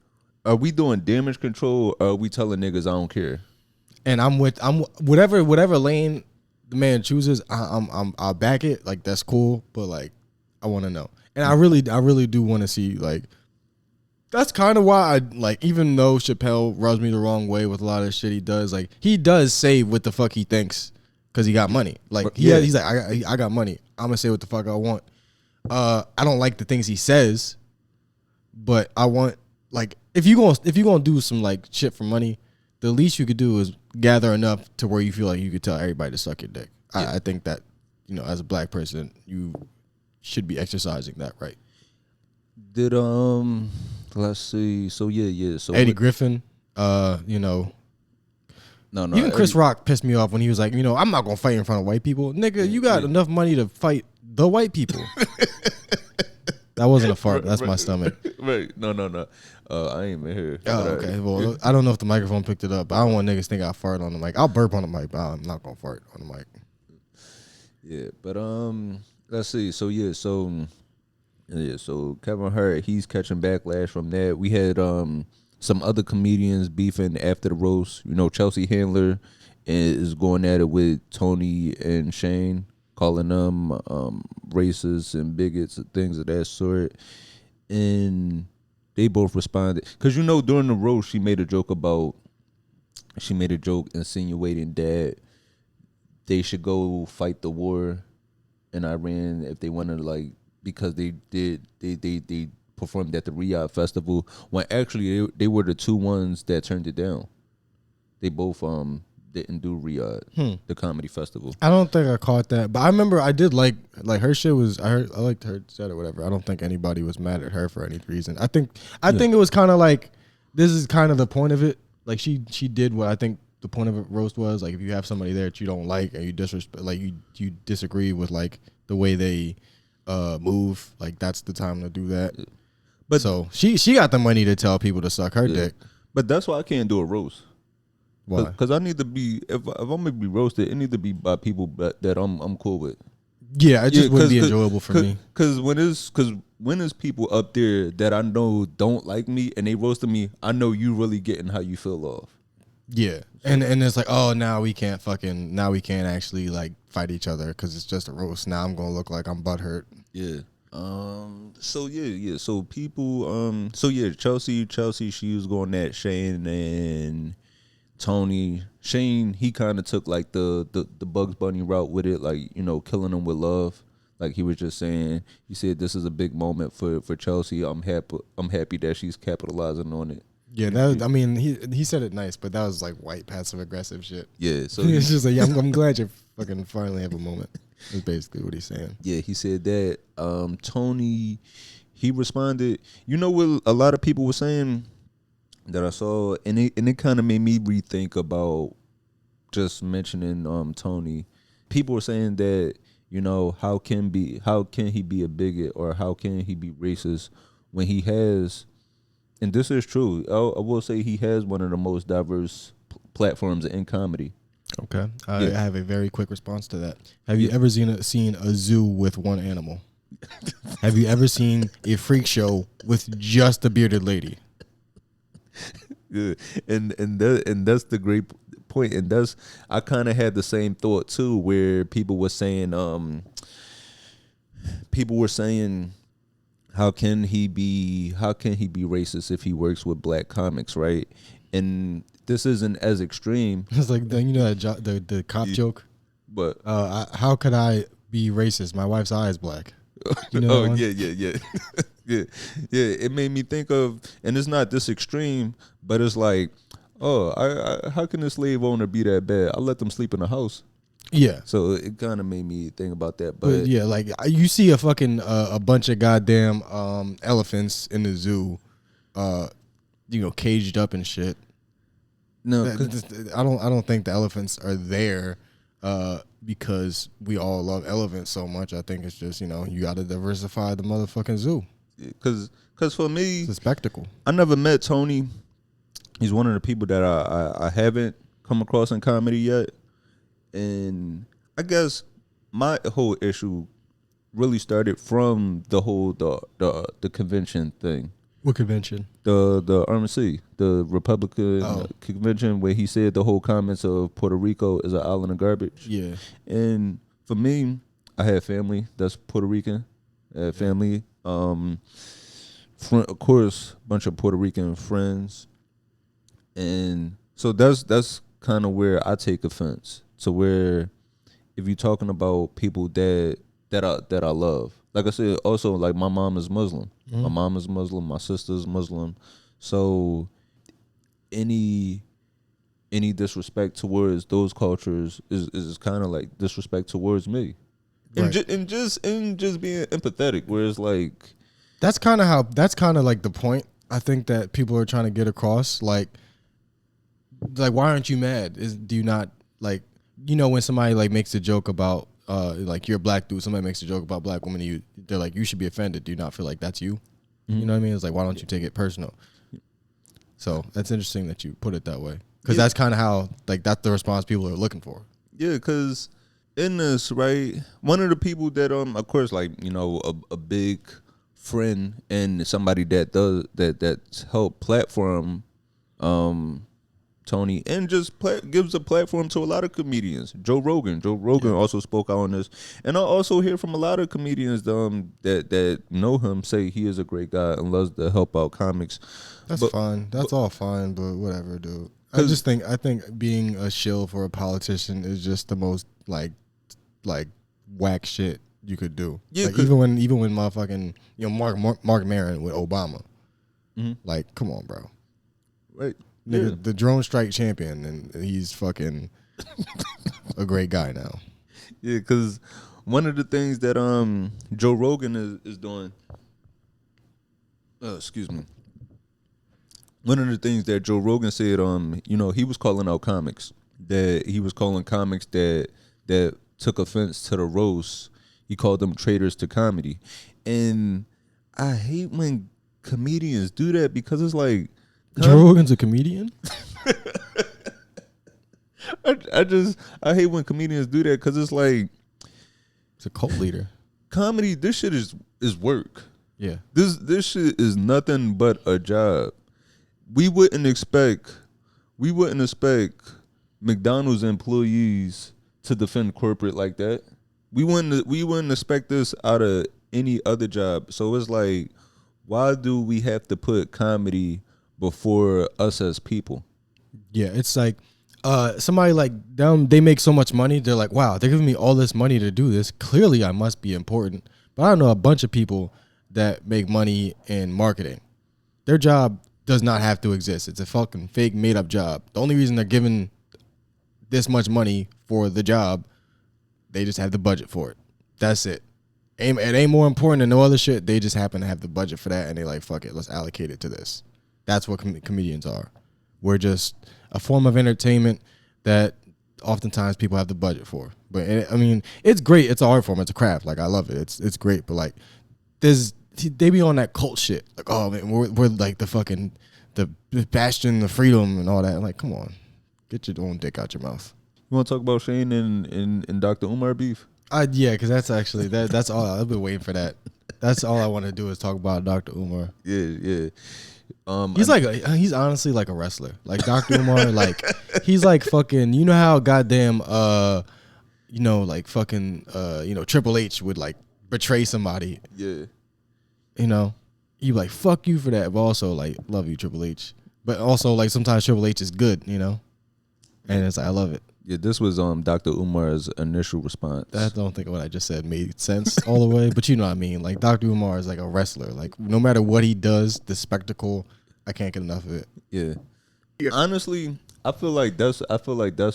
are we doing damage control? Or are we telling niggas I don't care? And I'm whatever lane the man chooses. I'll back it. Like, that's cool. But like, I want to know. And I really do want to see, like, that's kind of why I, like, even though Chappelle rubs me the wrong way with a lot of shit he does, like, he does say what the fuck he thinks because he got money. Like, he's like, I got money. I'm going to say what the fuck I want. I don't like the things he says, but I want, like, if you gonna do some, like, shit for money, the least you could do is gather enough to where you feel like you could tell everybody to suck your dick. Yeah. I think that, as a black person, you should be exercising that right. Did let's see. So So Eddie Griffin, no. Even Chris Rock pissed me off when he was like, I'm not gonna fight in front of white people. Nigga, you got enough money to fight the white people. That wasn't a fart. That's my stomach. Right. No. I ain't even here. Oh, okay. Well, I don't know if the microphone picked it up, but I don't want niggas think I fart on the mic. I'll burp on the mic, but I'm not gonna fart on the mic. Yeah, but let's see. So Kevin Hart, he's catching backlash from that. We had some other comedians beefing after the roast. Chelsea Handler is going at it with Tony and Shane, calling them racists and bigots and things of that sort. And they both responded because during the roast she made a joke insinuating that they should go fight the war in Iran if they wanted, like, because they performed at the Riyadh Festival, when actually they were the two ones that turned it down. They both didn't do Riyadh, the comedy festival. I don't think I caught that, but I remember I did like her shit was I liked her set or whatever. I don't think anybody was mad at her for any reason. I think it was kind of like, this is kind of the point of it. Like, she did what I think the point of a roast was, like, if you have somebody there that you don't like and you disrespect, like, you disagree with, like, the way they move, like, that's the time to do that. But so she got the money to tell people to suck her dick. But that's why I can't do a roast. Why? Because I need to be, if I'm gonna be roasted, it need to be by people that I'm cool with. Yeah, it just wouldn't be enjoyable for me. Because when there's people up there that I know don't like me and they roasted me, I know you really getting how you feel off. Yeah, and it's like, oh, now we can't actually, like, fight each other because it's just a roast. Now I'm gonna look like I'm butthurt. Yeah. So people. Chelsea. She was going at Shane and Tony. Shane, he kind of took, like, the Bugs Bunny route with it, like, killing them with love. Like, he was just saying, he said this is a big moment for Chelsea. I'm happy that she's capitalizing on it. Yeah, he said it nice, but that was like white passive aggressive shit. Yeah, so it's just like, I'm glad you fucking finally have a moment. That's basically what he's saying. Yeah, he said that. Tony, he responded. What a lot of people were saying that I saw, and it kind of made me rethink about just mentioning Tony. People were saying that how can he be a bigot, or how can he be racist when he has. And this is true. I will say he has one of the most diverse platforms in comedy. Okay. I have a very quick response to that. Have you ever seen a zoo with one animal? Have you ever seen a freak show with just a bearded lady? Yeah. And that's the great point. And I kind of had the same thought too, where people were saying how can he be racist if he works with black comics, right? And this isn't as extreme. It's like the cop joke. But how could I be racist? My wife's eye is black. Yeah. Yeah. It made me think of, and it's not this extreme, but it's like, how can a slave owner be that bad? I let them sleep in the house. Yeah. So it kind of made me think about that. But yeah, like, you see a fucking a bunch of goddamn elephants in the zoo, caged up and shit. No, I don't think the elephants are there because we all love elephants so much. I think it's just, you got to diversify the motherfucking zoo. Because for me, It's a spectacle. I never met Tony. He's one of the people that I haven't come across in comedy yet. And I guess my whole issue really started from the whole the convention thing. What convention? The RNC, the Republican convention, where he said the whole comments of Puerto Rico is an island of garbage. Yeah. And for me, I had family that's Puerto Rican. I had family, of course, a bunch of Puerto Rican friends, and so that's kind of where I take offense to where if you're talking about people that I love. Like I said, also like my mom is Muslim. Mm-hmm. My mom is Muslim. My sister's Muslim. So any disrespect towards those cultures is kind of like disrespect towards me. Right. And just being empathetic, whereas like that's kind of like the point I think that people are trying to get across. Like why aren't you mad? Do you not like, you know, when somebody like makes a joke about like you're a black dude, somebody makes a joke about black women, they're like, you should be offended. Do you not feel like that's you? Mm-hmm. You know what I mean? It's like, why don't you take it personal? So that's interesting that you put it that way, because that's kind of how like that's the response people are looking for. Yeah, because in this, right, one of the people that of course, like, you know, a big friend and somebody that helped platform Tony and just gives a platform to a lot of comedians. Joe Rogan also spoke out on this, and I also hear from a lot of comedians that know him say he is a great guy and loves to help out comics. That's fine. That's all fine, but whatever, dude. I think being a shill for a politician is just the most like whack shit you could do. Yeah, like, even when motherfucking, you know, Mark Maron with Obama. Mm-hmm. Like, come on, bro. Right. Nigga, yeah. The drone strike champion, and he's fucking a great guy now. Yeah, because one of the things that Joe Rogan is doing, excuse me. One of the things that Joe Rogan said, you know, he was calling out comics. That he was calling comics that took offense to the roast. He called them traitors to comedy. And I hate when comedians do that, because it's like, Joe Rogan's a comedian? I hate when comedians do that, because it's like, it's a cult leader. Comedy, this shit is work. Yeah. This shit is nothing but a job. We wouldn't expect McDonald's employees to defend corporate like that. We wouldn't expect this out of any other job. So it's like, why do we have to put comedy before us as people? Yeah, it's like somebody like them, they make so much money, they're like, wow, they're giving me all this money to do this. Clearly I must be important. But I know a bunch of people that make money in marketing. Their job does not have to exist. It's a fucking fake made up job. The only reason they're given this much money for the job, they just have the budget for it. That's it. It ain't more important than no other shit. They just happen to have the budget for that, and they like, fuck it, let's allocate it to this. That's what comedians are. We're just a form of entertainment that oftentimes people have the budget for. But I mean, it's great. It's an art form. It's a craft. Like, I love it. It's great. But like, they be on that cult shit. Like, oh man, we're like the bastion of freedom and all that. Like, come on, get your own dick out your mouth. You want to talk about Shane and Dr. Umar beef? Yeah, because that's actually that's all. I've been waiting for that. That's all I want to do is talk about Dr. Umar. Yeah. He's honestly like a wrestler. Like Dr. Umar, like he's like fucking. You know how goddamn like fucking Triple H would like betray somebody. Yeah. You know, you like fuck you for that, but also like love you, Triple H. But also like sometimes Triple H is good, you know, and it's like I love it. Yeah, this was Dr. Umar's initial response. I don't think what I just said made sense all the way, but you know what I mean. Like Dr. Umar is like a wrestler. Like no matter what he does, the spectacle, I can't get enough of it. Yeah. Honestly, I feel like that's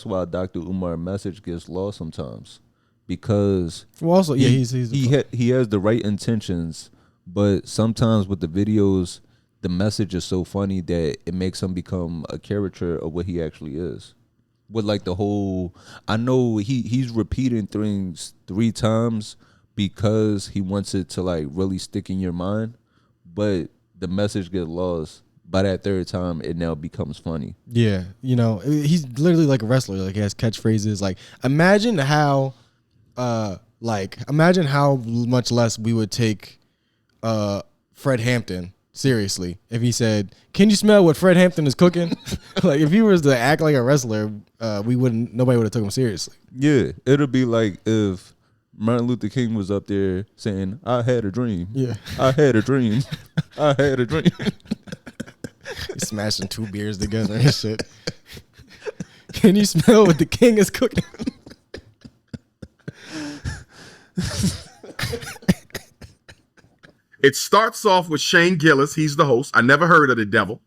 why Dr. Umar's message gets lost sometimes, because also he has the right intentions, but sometimes with the videos, the message is so funny that it makes him become a caricature of what he actually is. With like the whole, I know he's repeating things 3 times because he wants it to like really stick in your mind, but the message gets lost. By that third time, it now becomes funny. Yeah, you know, he's literally like a wrestler. Like he has catchphrases. Like imagine how much less we would take Fred Hampton seriously if he said, "Can you smell what Fred Hampton is cooking?" Like if he was to act like a wrestler, nobody would have took him seriously. Yeah, it'll be like if Martin Luther King was up there saying, "I had a dream." Yeah, I had a dream. I had a dream. He's smashing 2 beers together and shit. Can you smell what the king is cooking? It starts off with Shane Gillis. He's the host. I never heard of the devil,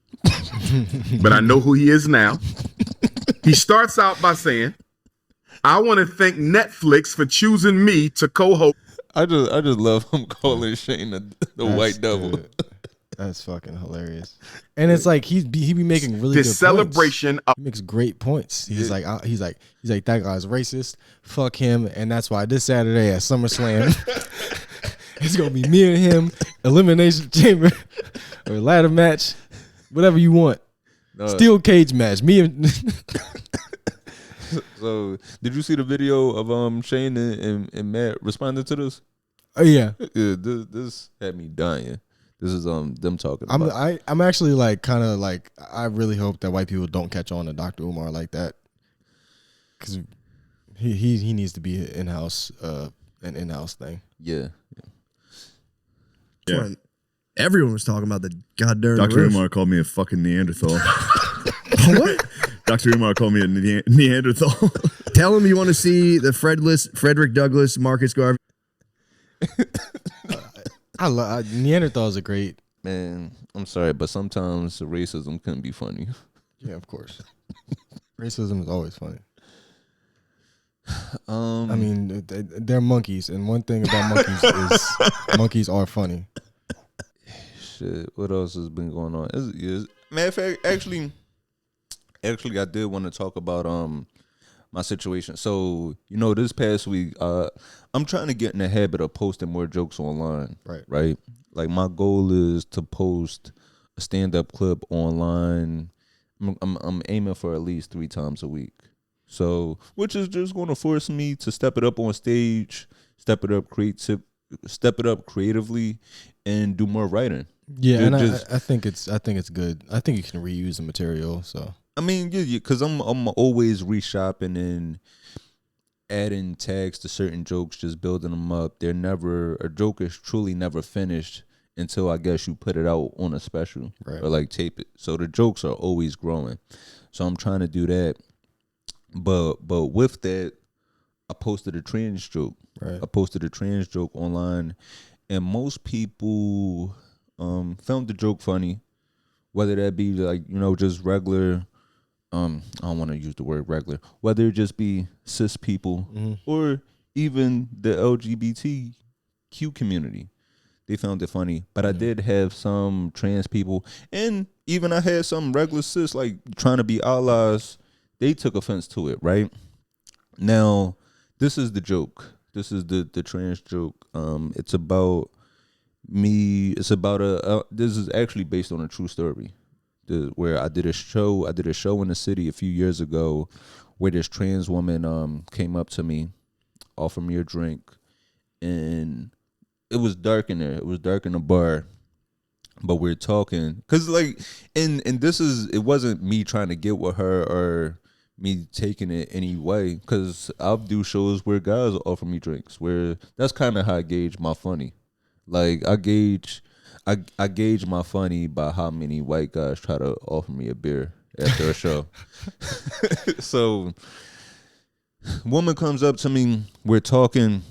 but I know who he is now. He starts out by saying, "I want to thank Netflix for choosing me to co-host." I just love him calling Shane the white devil. Dude, that's fucking hilarious. And it's like he be making really This good celebration points. He makes great points. He's like that guy's racist. Fuck him. And that's why this Saturday at SummerSlam, it's gonna be me and him, elimination chamber or ladder match, whatever you want. No. Steel cage match. Me and So, did you see the video of Shane and Matt responding to this? oh yeah. This had me dying. This is them talking about. I'm actually like kind of like I really hope that white people don't catch on to Dr. Umar like that, because he needs to be an in-house thing. Yeah. Yeah. Everyone was talking about the goddamn Dr. Umar called me a fucking Neanderthal. What? Dr. Umar called me a Neanderthal. Tell him you want to see the Frederick Douglass, Marcus Garvey. Neanderthals are great. Man, I'm sorry, but sometimes racism can be funny. Yeah, of course. Racism is always funny. I mean, they're monkeys, and one thing about monkeys is monkeys are funny. Shit, what else has been going on? Matter of fact, actually, I did want to talk about my situation. So, this past week, I'm trying to get in the habit of posting more jokes online. Right. Like my goal is to post a stand-up clip online. I'm aiming for at least 3 times a week. So, which is just going to force me to step it up on stage, step it up creatively, and do more writing. Yeah, and I think it's good. I think you can reuse the material. So I mean, yeah, because I'm always reshopping and adding tags to certain jokes, just building them up. A joke is truly never finished until I guess you put it out on a special or like tape it. So the jokes are always growing. So I'm trying to do that. But with that, I posted a trans joke. Right. I posted a trans joke online, and most people found the joke funny, whether that be like just regular. I don't want to use the word regular. Whether it just be cis people or even the LGBTQ community, they found it funny. But I did have some trans people, and even I had some regular cis like trying to be allies. They took offense to it, right? Now, this is the joke. This is the trans joke. It's about me. It's about this is actually based on a true story. Where I did a show in the city a few years ago, where this trans woman came up to me, offered me a drink, and it was dark in there. It was dark in the bar. But we're talking, cause like, and it wasn't me trying to get with her or me taking it any way, cause I'll do shows where guys offer me drinks, where that's kind of how I gauge my funny. Like I gauge my funny by how many white guys try to offer me a beer after a show. So, woman comes up to me, we're talking,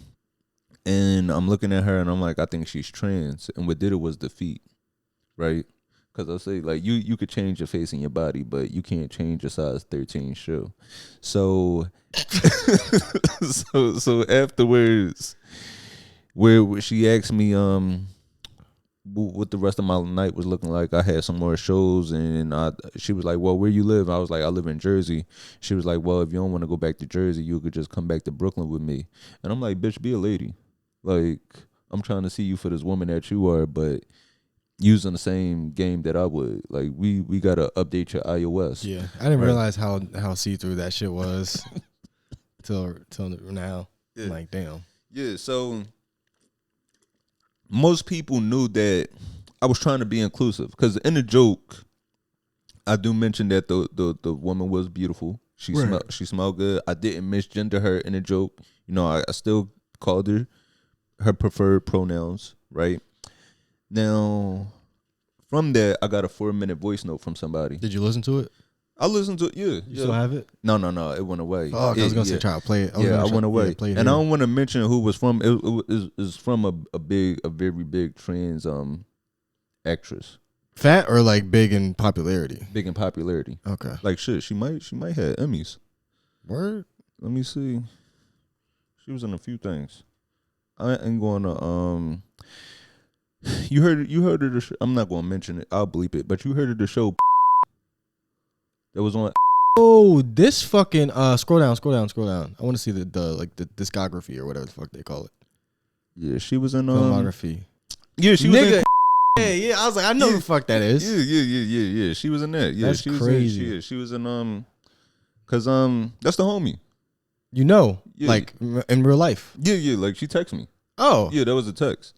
and I'm looking at her, and I'm like, I think she's trans, and what did it was the feet. Right, because I'll say like you could change your face and your body, but you can't change your size 13 shoe. So, so afterwards, where she asked me what the rest of my night was looking like. I had some more shows, and she was like, "Well, where you live?" I was like, "I live in Jersey." She was like, "Well, if you don't want to go back to Jersey, you could just come back to Brooklyn with me." And I'm like, "Bitch, be a lady. Like, I'm trying to see you for this woman that you are, but." using the same game that I would. Like we gotta update your iOS. Yeah, I didn't realize how see through that shit was till now. Yeah. Like, damn. Yeah, so most people knew that I was trying to be inclusive because in the joke, I do mention that the woman was beautiful. She smelled good. I didn't misgender her in the joke. You know, I still called her preferred pronouns, right? Now, from that, I got a 4-minute voice note from somebody. Did you listen to it? I listened to it, yeah. You still have it? No, it went away. Oh, I was going to say try to play it. I went away. And I don't want to mention who was from. It is from a very big trans actress. Fat or like big in popularity? Big in popularity. Okay. Like shit, she might have Emmys. Word? Let me see. She was in a few things. I ain't going to You heard of the show? I'm not going to mention it. I'll bleep it. But you heard of the show that was on. Oh, this fucking scroll down. I want to see the discography or whatever the fuck they call it. Yeah, she was in filmography. Yeah, she was in. Yeah. I was like, I know who the fuck that is. Yeah. She was in that. Yeah, that's she was crazy. She was in cause that's the homie. You know, like in real life. Yeah. Like she texted me. Oh, yeah, that was a text.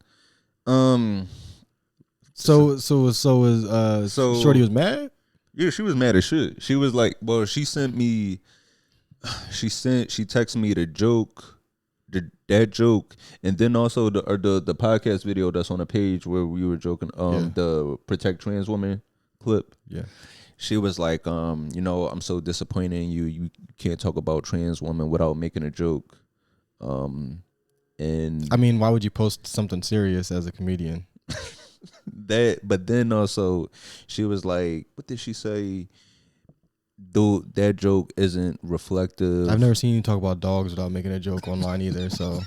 So Shorty was mad? Yeah, she was mad as shit. She was like, well, she texted me the joke, that joke, and then also the podcast video that's on the page where we were joking, the Protect Trans Women clip. Yeah. She was like, I'm so disappointed in you. You can't talk about trans women without making a joke. And I mean, why would you post something serious as a comedian? But then also she was like, what did she say? Though that joke isn't reflective. I've never seen you talk about dogs without making a joke online either. So,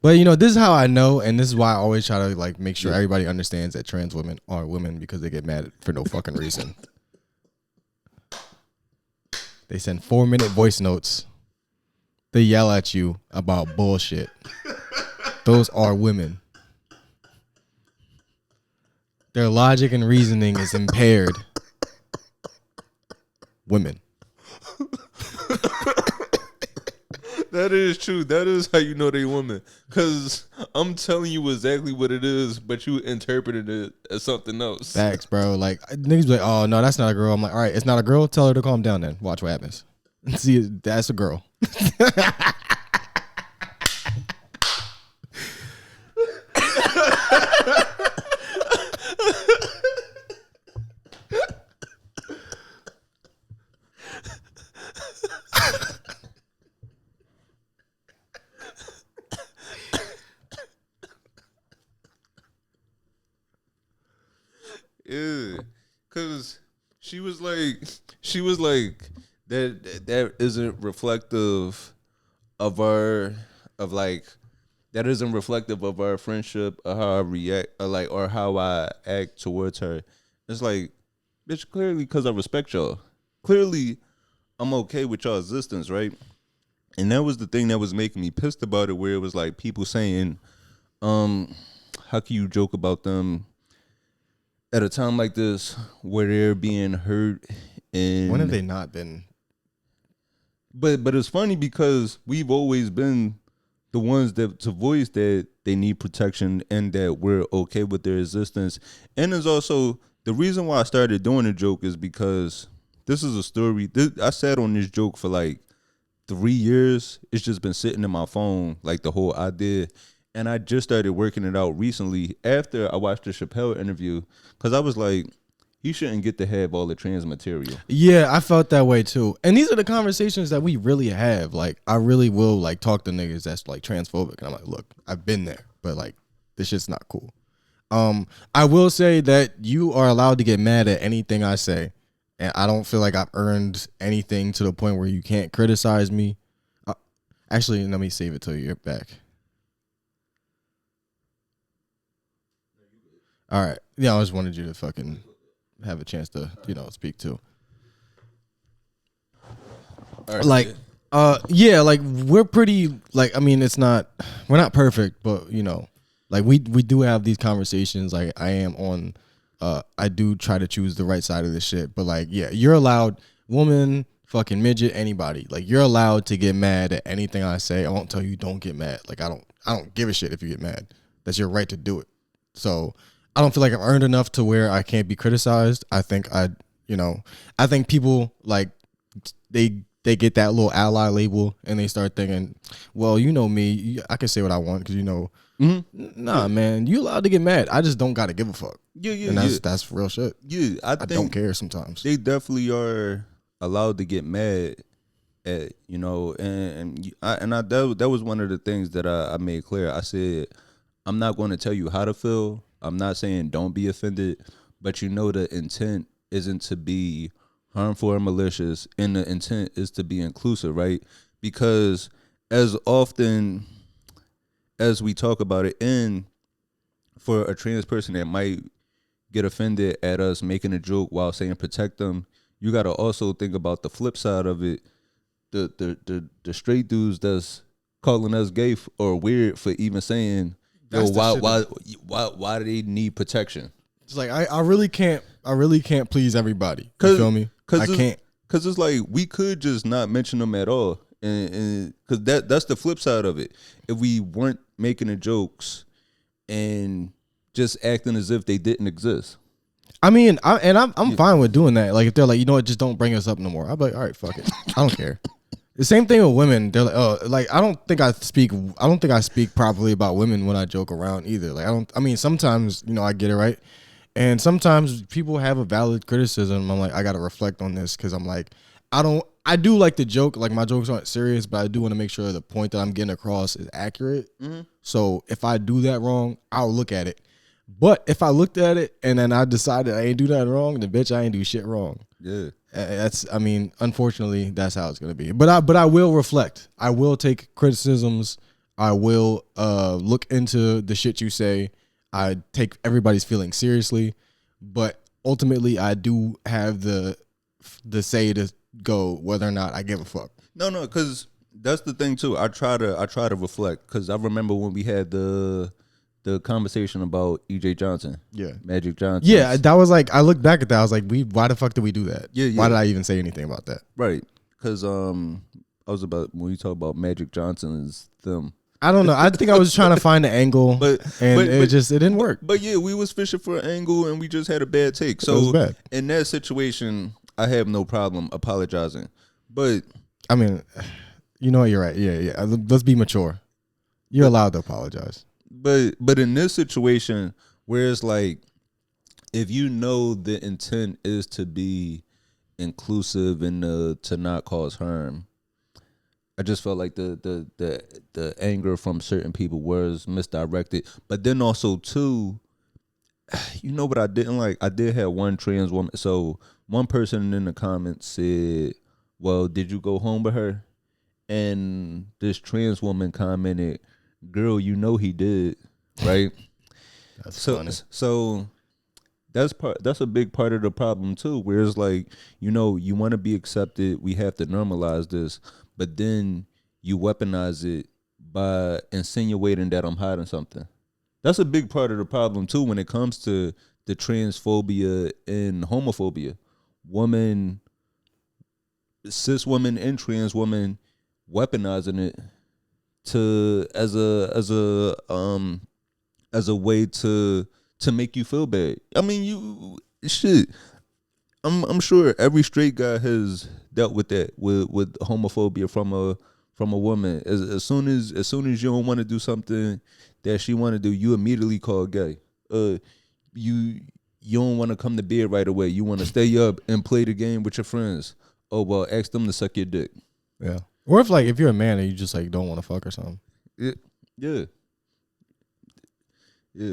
but this is how I know, and this is why I always try to like make sure everybody understands that trans women are women because they get mad for no fucking reason. They send 4-minute voice notes. They yell at you about bullshit. Those are women. Their logic and reasoning is impaired. Women. That is true. That is how you know they women. Because I'm telling you exactly what it is, but you interpreted it as something else. Facts, bro. Like, niggas be like, oh, no, that's not a girl. I'm like, all right, it's not a girl. Tell her to calm down then. Watch what happens. See, that's a girl. Yeah, cause she was like that isn't reflective of our friendship or how I react or how I act towards her. It's like, bitch, clearly because I respect y'all. Clearly, I'm okay with y'all's existence, right? And that was the thing that was making me pissed about it, where it was like people saying, how can you joke about them at a time like this where they're being hurt? And when have they not been? But it's funny because we've always been the ones that to voice that they need protection and that we're okay with their existence. And there's also the reason why I started doing a joke is because this is a story. I sat on this joke for like 3 years. It's just been sitting in my phone, like the whole idea. And I just started working it out recently after I watched the Chappelle interview, because I was like, he shouldn't get to have all the trans material. Yeah, I felt that way too. And these are the conversations that we really have. Like, I really will like talk to niggas that's like transphobic. And I'm like, look, I've been there, but like this shit's not cool. I will say that you are allowed to get mad at anything I say. And I don't feel like I've earned anything to the point where you can't criticize me. Actually, let me save it till you're back. All right. Yeah, I just wanted you to fucking have a chance to, speak to. Right, like, like we're pretty, like, I mean, we're not perfect, but like we do have these conversations. Like I am on I do try to choose the right side of this shit. But like, yeah, you're allowed, woman, fucking midget, anybody. Like, you're allowed to get mad at anything I say. I won't tell you don't get mad. Like, I don't give a shit if you get mad. That's your right to do it. So I don't feel like I've earned enough to where I can't be criticized. I think people like they get that little ally label and they start thinking, well, you know me, I can say what I want because nah, man, you allowed to get mad. I just don't gotta give a fuck. Yeah, and that's real shit. Yeah, I don't care sometimes. They definitely are allowed to get mad at, that was one of the things that I made clear. I said, I'm not going to tell you how to feel. I'm not saying don't be offended, but the intent isn't to be harmful or malicious, and the intent is to be inclusive, right? Because as often as we talk about it, and for a trans person that might get offended at us making a joke while saying protect them, you got to also think about the flip side of it. The straight dudes that's calling us gay or weird for even saying, yo, why do they need protection? It's like I really can't please everybody. You feel me? I can't. Because it's like we could just not mention them at all, and because that's the flip side of it. If we weren't making the jokes and just acting as if they didn't exist. I mean, I'm fine with doing that. Like if they're like, you know what, just don't bring us up no more. I'll be like, all right, fuck it. I don't care. The same thing with women. They're like, oh, like I don't think I speak properly about women when I joke around either. Like I mean, sometimes I get it right, and sometimes people have a valid criticism. I'm like, I got to reflect on this because I'm like, I do like the joke. Like my jokes aren't serious, but I do want to make sure the point that I'm getting across is accurate. Mm-hmm. So if I do that wrong, I'll look at it. But if I looked at it and then I decided I ain't do that wrong, then bitch, I ain't do shit wrong. Yeah. Unfortunately, that's how it's gonna be. But I will reflect. I will take criticisms. I will look into the shit you say. I take everybody's feelings seriously, but ultimately, I do have the say to go whether or not I give a fuck. No, because that's the thing too. I try to reflect because I remember when we had the conversation about EJ Johnson. Yeah. Magic Johnson. Yeah, that was like, I look back at that, I was like, why the fuck did we do that? Yeah. Why did I even say anything about that? Right. Because when you talk about Magic Johnson's them. I don't know. I think I was trying to find an angle, it didn't work. But yeah, we was fishing for an angle and we just had a bad take. So in that situation, I have no problem apologizing. But I mean, you're right. Yeah. Let's be mature. You're allowed to apologize. But in this situation where it's like, if the intent is to be inclusive and to not cause harm, I just felt like the anger from certain people was misdirected. But then also too, what I didn't like? I did have one trans woman. So one person in the comments said, well, did you go home with her? And this trans woman commented, girl, he did, right? That's funny. So that's a big part of the problem too, where it's like, you want to be accepted, we have to normalize this, but then you weaponize it by insinuating that I'm hiding something. That's a big part of the problem too when it comes to the transphobia and homophobia. Cis women and trans women weaponizing it as a way to make you feel bad. I mean, I'm sure every straight guy has dealt with that with homophobia from a woman. As soon as you don't want to do something that she want to do, you immediately call gay. You don't want to come to bed right away. You want to stay up and play the game with your friends. Oh well, ask them to suck your dick. Yeah. Or if you're a man and you just like don't want to fuck or something. Yeah.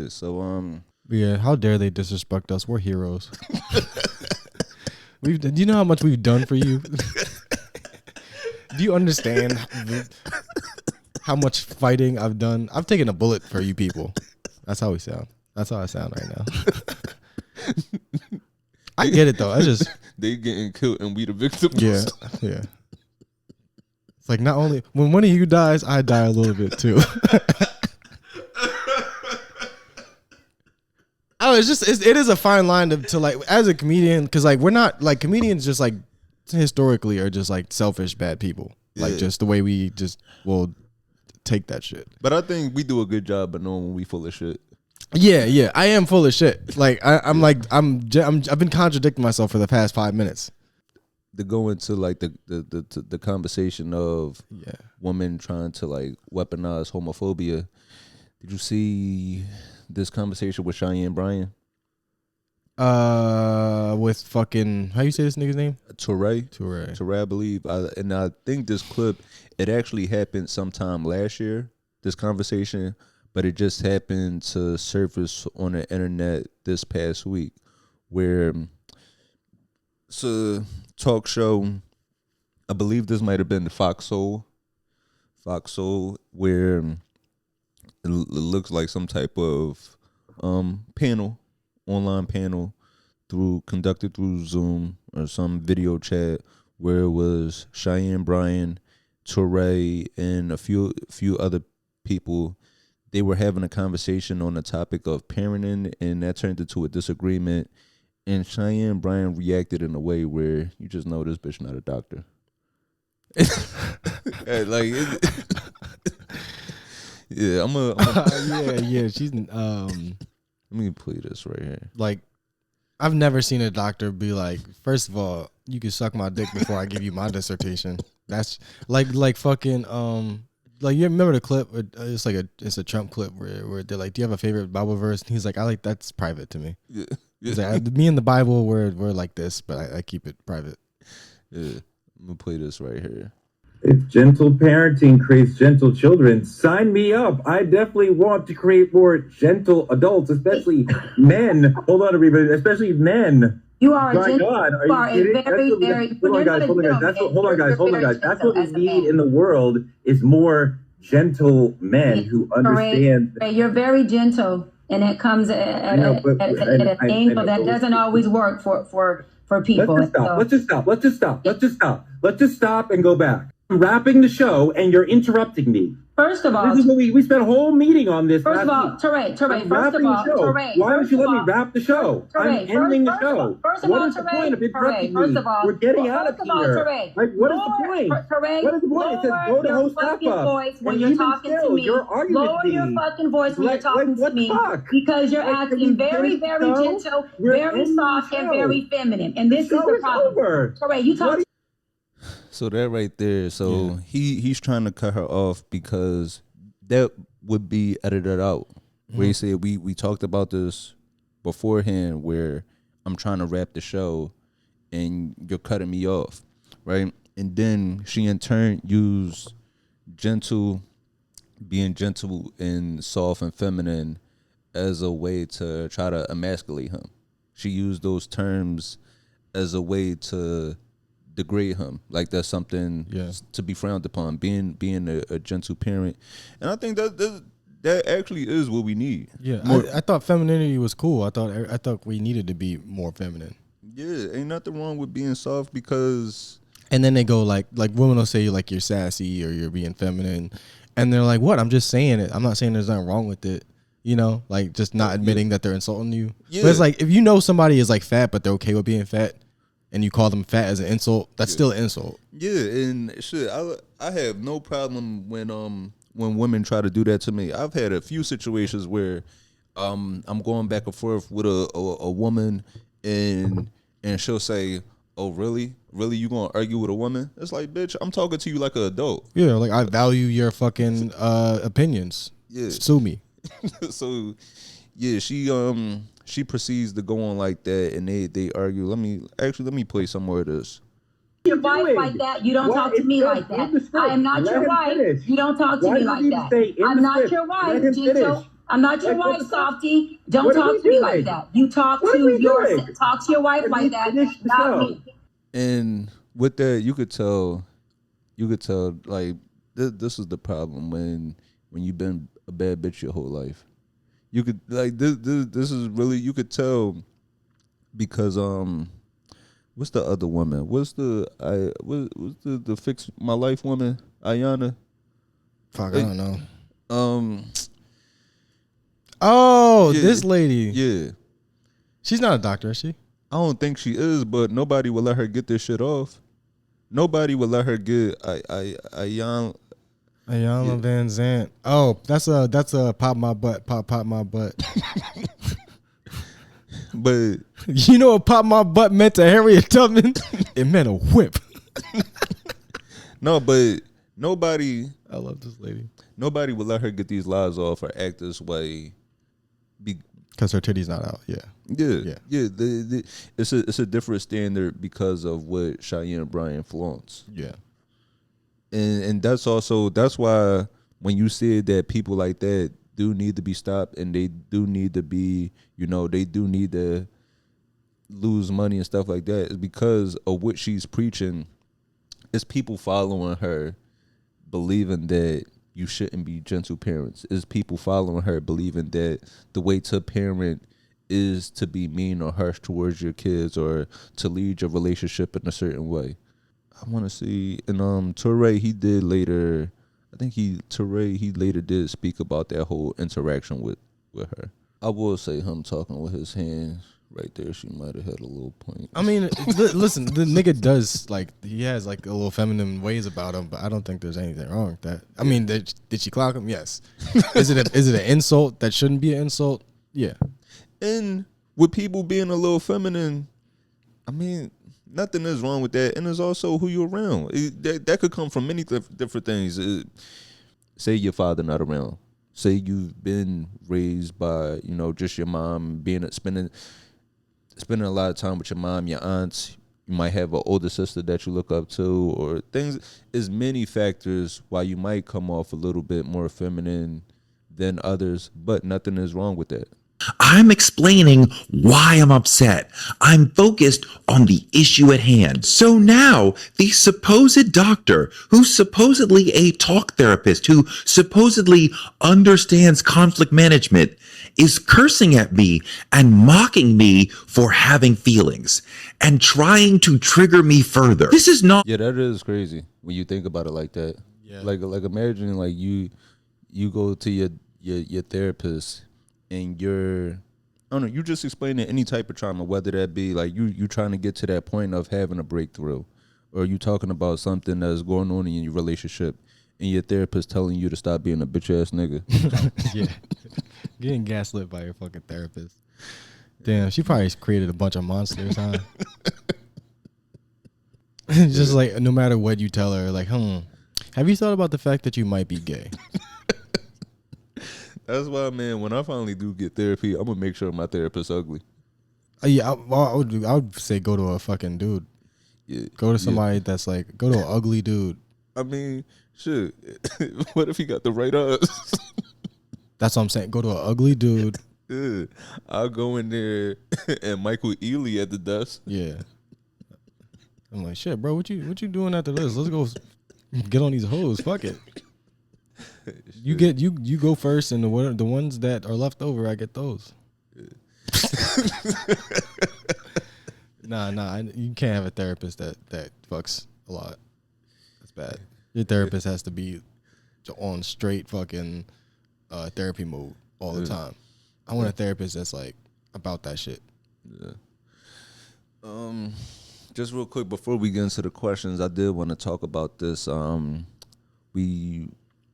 So yeah. How dare they disrespect us? We're heroes. Do you know how much we've done for you? Do you understand how much fighting I've done? I've taken a bullet for you people. That's how we sound. That's how I sound right now. I get it though. They getting killed and we the victims. Yeah. It's like not only when one of you dies, I die a little bit too. I don't it's just it is a fine line to like as a comedian, because like we're not like comedians just like historically are just like selfish bad people. Like just the way we just will take that shit. But I think we do a good job of knowing when we full of shit. Yeah, I am full of shit. Like I've been contradicting myself for the past 5 minutes. To go into like the conversation of women trying to like weaponize homophobia. Did you see this conversation with Cheyenne Bryant? With fucking, how you say this nigga's name? Touré, I believe. And I think this clip, it actually happened sometime last year, this conversation, but it just happened to surface on the internet this past week, where it's a talk show, I believe this might have been the Fox Soul, where it looks like some type of panel, online panel, conducted through Zoom or some video chat, where it was Cheyenne Bryant, Touré, and a few other people. They were having a conversation on the topic of parenting, and that turned into a disagreement. And Cheyenne Bryant reacted in a way where you just know this bitch not a doctor. She's let me play this right here. Like, I've never seen a doctor be like, first of all, you can suck my dick before I give you my dissertation. That's like fucking like, you remember the clip? It's a Trump clip where they're like, "Do you have a favorite Bible verse?" And he's like, that's private to me." Yeah. He's like, me and the Bible, we're like this, but I keep it private. Yeah, I'm gonna play this right here. If gentle parenting creates gentle children, sign me up. I definitely want to create more gentle adults, especially men. Hold on, everybody, especially men. You are My God, are you kidding? Hold on, guys. Hold on, guys. That's what we need in the world is more gentle men who understand. You're very gentle, and it comes at an angle that doesn't always work for people. Let's just stop and go back. I'm wrapping the show, and you're interrupting me. First of all, this is what we spent a whole meeting on this. First of all, Touré. Why don't you let me wrap the show? I'm ending the show. What is the point of interrupting me? We're getting out of here. Like, what is the point? What is the point? It says go to host wrap-up. When you're talking to me, lower your fucking voice when you're talking to me, because you're acting very, very gentle, very soft, and very feminine. And this is the problem. Touré, you talk. So that right there, he's trying to cut her off because that would be edited out. Where he said we talked about this beforehand, where I'm trying to wrap the show and you're cutting me off, right? And then she in turn used being gentle and soft and feminine as a way to try to emasculate him. She used those terms as a way to degrade him, like that's something to be frowned upon, being a gentle parent. And I think that actually is what we need. I thought femininity was cool. I thought we needed to be more feminine. Ain't nothing wrong with being soft, because and then they go like women will say like you're sassy or you're being feminine, and they're like, what? I'm just saying it. I'm not saying there's nothing wrong with it, like just not admitting that they're insulting you. But it's like, if you know somebody is like fat but they're okay with being fat, and you call them fat as an insult, that's still an insult. And shit, I have no problem when women try to do that to me. I've had a few situations where I'm going back and forth with a woman, and she'll say, "Oh, really? Really, you gonna argue with a woman?" It's like, bitch, I'm talking to you like an adult. Yeah, like I value your fucking opinions. Yeah, sue me. So, she proceeds to go on like that, and they argue. Let me play some more of this. Your wife like that, you don't talk to me like that. I am not your wife. You don't talk to me like that. I'm not your wife, gentle. I'm not your wife, softy. Don't talk to me like that. You talk to your wife like that, not me. And with that, you could tell, like this is the problem when you've been a bad bitch your whole life. You could like this is really, you could tell, because what's the other woman? What's the fix my life woman? Ayana. Fuck, I don't know. Oh, yeah, this lady. Yeah. She's not a doctor, is she? I don't think she is, but nobody will let her get this shit off. Nobody will let her get a young Ayala Van Zant. Oh, that's a pop my butt. Pop my butt. But you know what pop my butt meant to Harriet Tubman? It meant a whip. No, but nobody. I love this lady. Nobody will let her get these lies off or act this way. Because her titty's not out. Yeah. It's a different standard because of what Cheyenne Bryant flaunts. Yeah. And that's why when you said that people like that do need to be stopped and they do need to be, they do need to lose money and stuff like that, is because of what she's preaching. It's people following her believing that you shouldn't be gentle parents. It's people following her believing that the way to parent is to be mean or harsh towards your kids or to lead your relationship in a certain way. I want to see, and Touré, he later did speak about that whole interaction with her. I will say him talking with his hands right there, she might have had a little point. I mean, listen, the nigga does, he has a little feminine ways about him, but I don't think there's anything wrong with that. I mean, did she clock him? Yes. Is it an insult that shouldn't be an insult? Yeah. And with people being a little feminine, I mean, nothing is wrong with that. And it's also who you're around. That could come from many different things. Say your father not around. Say you've been raised by, just your mom, spending a lot of time with your mom, your aunts. You might have an older sister that you look up to, or things. There's many factors why you might come off a little bit more feminine than others, but nothing is wrong with that. I'm explaining why I'm upset. I'm focused on the issue at hand. So now the supposed doctor, who's supposedly a talk therapist, who supposedly understands conflict management, is cursing at me and mocking me for having feelings and trying to trigger me further. This is not. Yeah, that is crazy when you think about it like that. Yeah. Like imagine you go to your therapist and you're just explaining any type of trauma, whether that be you trying to get to that point of having a breakthrough, or you talking about something that's going on in your relationship, and your therapist telling you to stop being a bitch ass nigga. Yeah, getting gaslit by your fucking therapist. Damn, she probably created a bunch of monsters, huh? Just no matter what you tell her, have you thought about the fact that you might be gay? That's why, man, when I finally do get therapy, I'm gonna make sure my therapist's ugly. Yeah, I would say go to a fucking dude. Yeah, go to somebody that's go to an ugly dude. I mean, shit. What if he got the right eyes? That's what I'm saying. Go to an ugly dude. Yeah. I'll go in there and Michael Ealy at the desk. Yeah. I'm like, shit, bro, what you doing after this? Let's go get on these hoes. Fuck it. You go first, and the ones that are left over, I get those. Nah, you can't have a therapist that fucks a lot. That's bad. Your therapist has to be on straight fucking therapy mode all the time. I want a therapist that's about that shit. Yeah. Just real quick before we get into the questions, I did want to talk about this.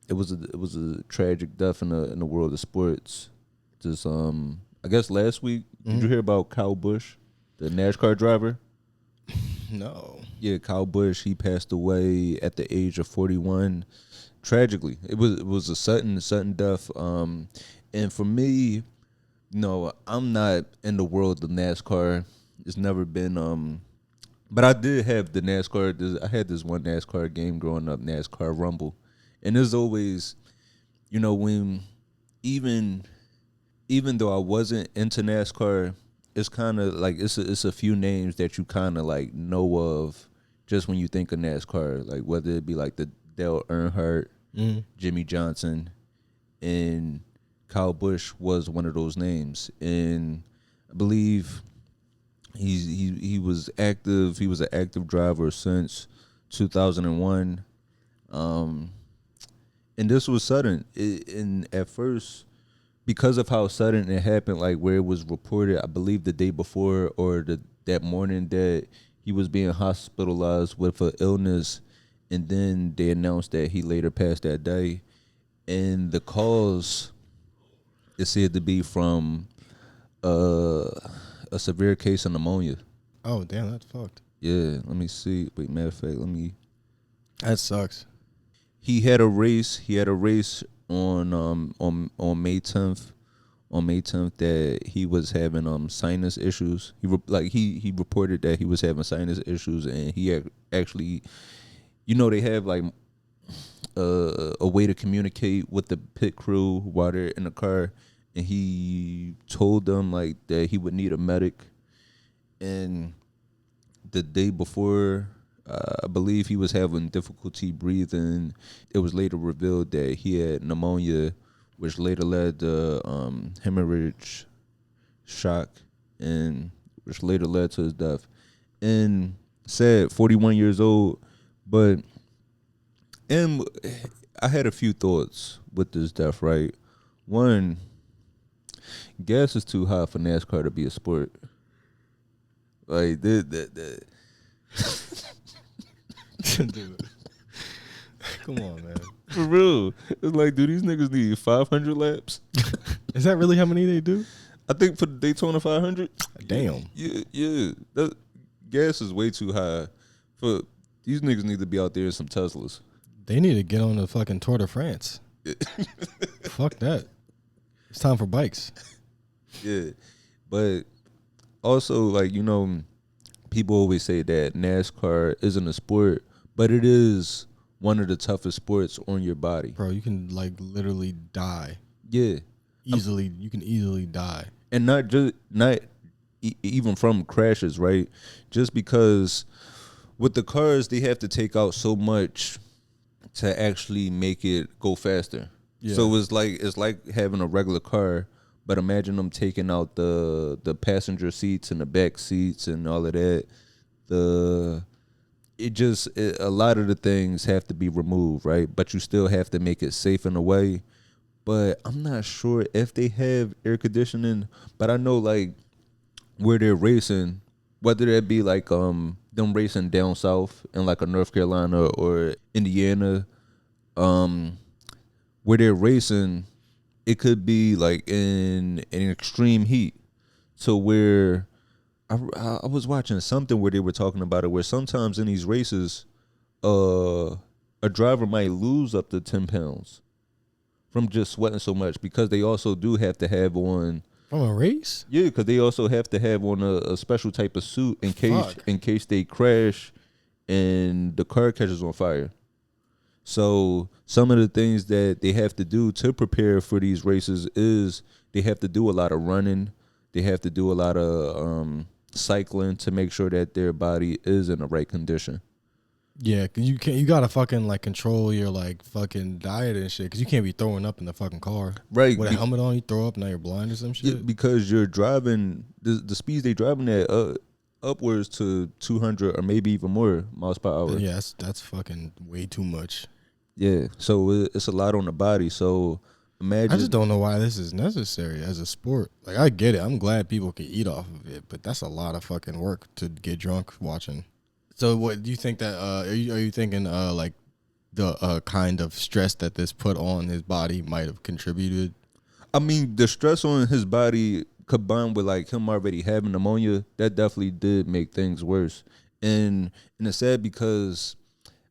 It was a tragic death in the world of sports. Just I guess last week, did you hear about Kyle Busch, the NASCAR driver? No. Yeah, Kyle Busch, he passed away at the age of 41. Tragically, it was a sudden death. And for me, I'm not in the world of NASCAR. It's never been but I did have the NASCAR. I had this one NASCAR game growing up, NASCAR Rumble. And there's always, when even though I wasn't into NASCAR, it's kind of it's a few names that you kind of know of just when you think of NASCAR, whether it be the Dale Earnhardt, Jimmy Johnson, and Kyle Busch was one of those names. And I believe he was active. He was an active driver since 2001. And this was sudden. And at first, because of how sudden it happened, like where it was reported, I believe the day before or that morning that he was being hospitalized with an illness, and then they announced that he later passed that day. And the cause is said to be from a severe case of pneumonia. Oh, damn, that's fucked. Yeah, let me see. Wait, matter of fact, That sucks. He had a race. He had a race on May 10th. On May 10th, that he was having sinus issues. He reported that he was having sinus issues, and he actually, they have like a way to communicate with the pit crew while they're in the car, and he told them like that he would need a medic. And the day before, I believe he was having difficulty breathing. It was later revealed that he had pneumonia, which later led to hemorrhage, shock, and which later led to his death. And sad, 41 years old. But I had a few thoughts with this death, right? One, gas is too high for NASCAR to be a sport. Like, Dude. Come on, man. For real. It's like, do these niggas need 500 laps? Is that really how many they do? I think for the Daytona 500. Damn. Yeah. Gas is way too high. For these niggas need to be out there in some Teslas. They need to get on the fucking Tour de France. Fuck that. It's time for bikes. Yeah. But also, like, people always say that NASCAR isn't a sport, but it is one of the toughest sports on your body. Bro, you can like literally die. Yeah. Easily. You can easily die. And not even from crashes, right? Just because with the cars, they have to take out so much to actually make it go faster. Yeah. So it's like having a regular car, but imagine them taking out the passenger seats and the back seats and all of that. A lot of the things have to be removed, right? But you still have to make it safe in a way. But I'm not sure if they have air conditioning. But I know like where they're racing, whether that be like them racing down south in like a North Carolina or Indiana, where they're racing, it could be like in extreme heat. So where I was watching something where they were talking about it, where sometimes in these races, a driver might lose up to 10 pounds from just sweating so much, because they also do have to have on from a race. Yeah, because they also have to have on a special type of suit in case they crash and the car catches on fire. So some of the things that they have to do to prepare for these races is they have to do a lot of running. They have to do a lot of cycling to make sure that their body is in the right condition. Yeah, cause you gotta fucking like control your like fucking diet and shit, cause you can't be throwing up in the fucking car. Right. With a helmet on, you throw up, now you're blind or some shit. Yeah, because you're driving the speeds they driving at upwards to 200 or maybe even more miles per hour. Yeah, that's fucking way too much. Yeah, so it's a lot on the body. So imagine. I just don't know why this is necessary as a sport. Like, I get it. I'm glad people can eat off of it, but that's a lot of fucking work to get drunk watching. So what do you think that are you thinking like the kind of stress that this put on his body might have contributed? I mean, the stress on his body combined with like him already having pneumonia, that definitely did make things worse. And it's sad because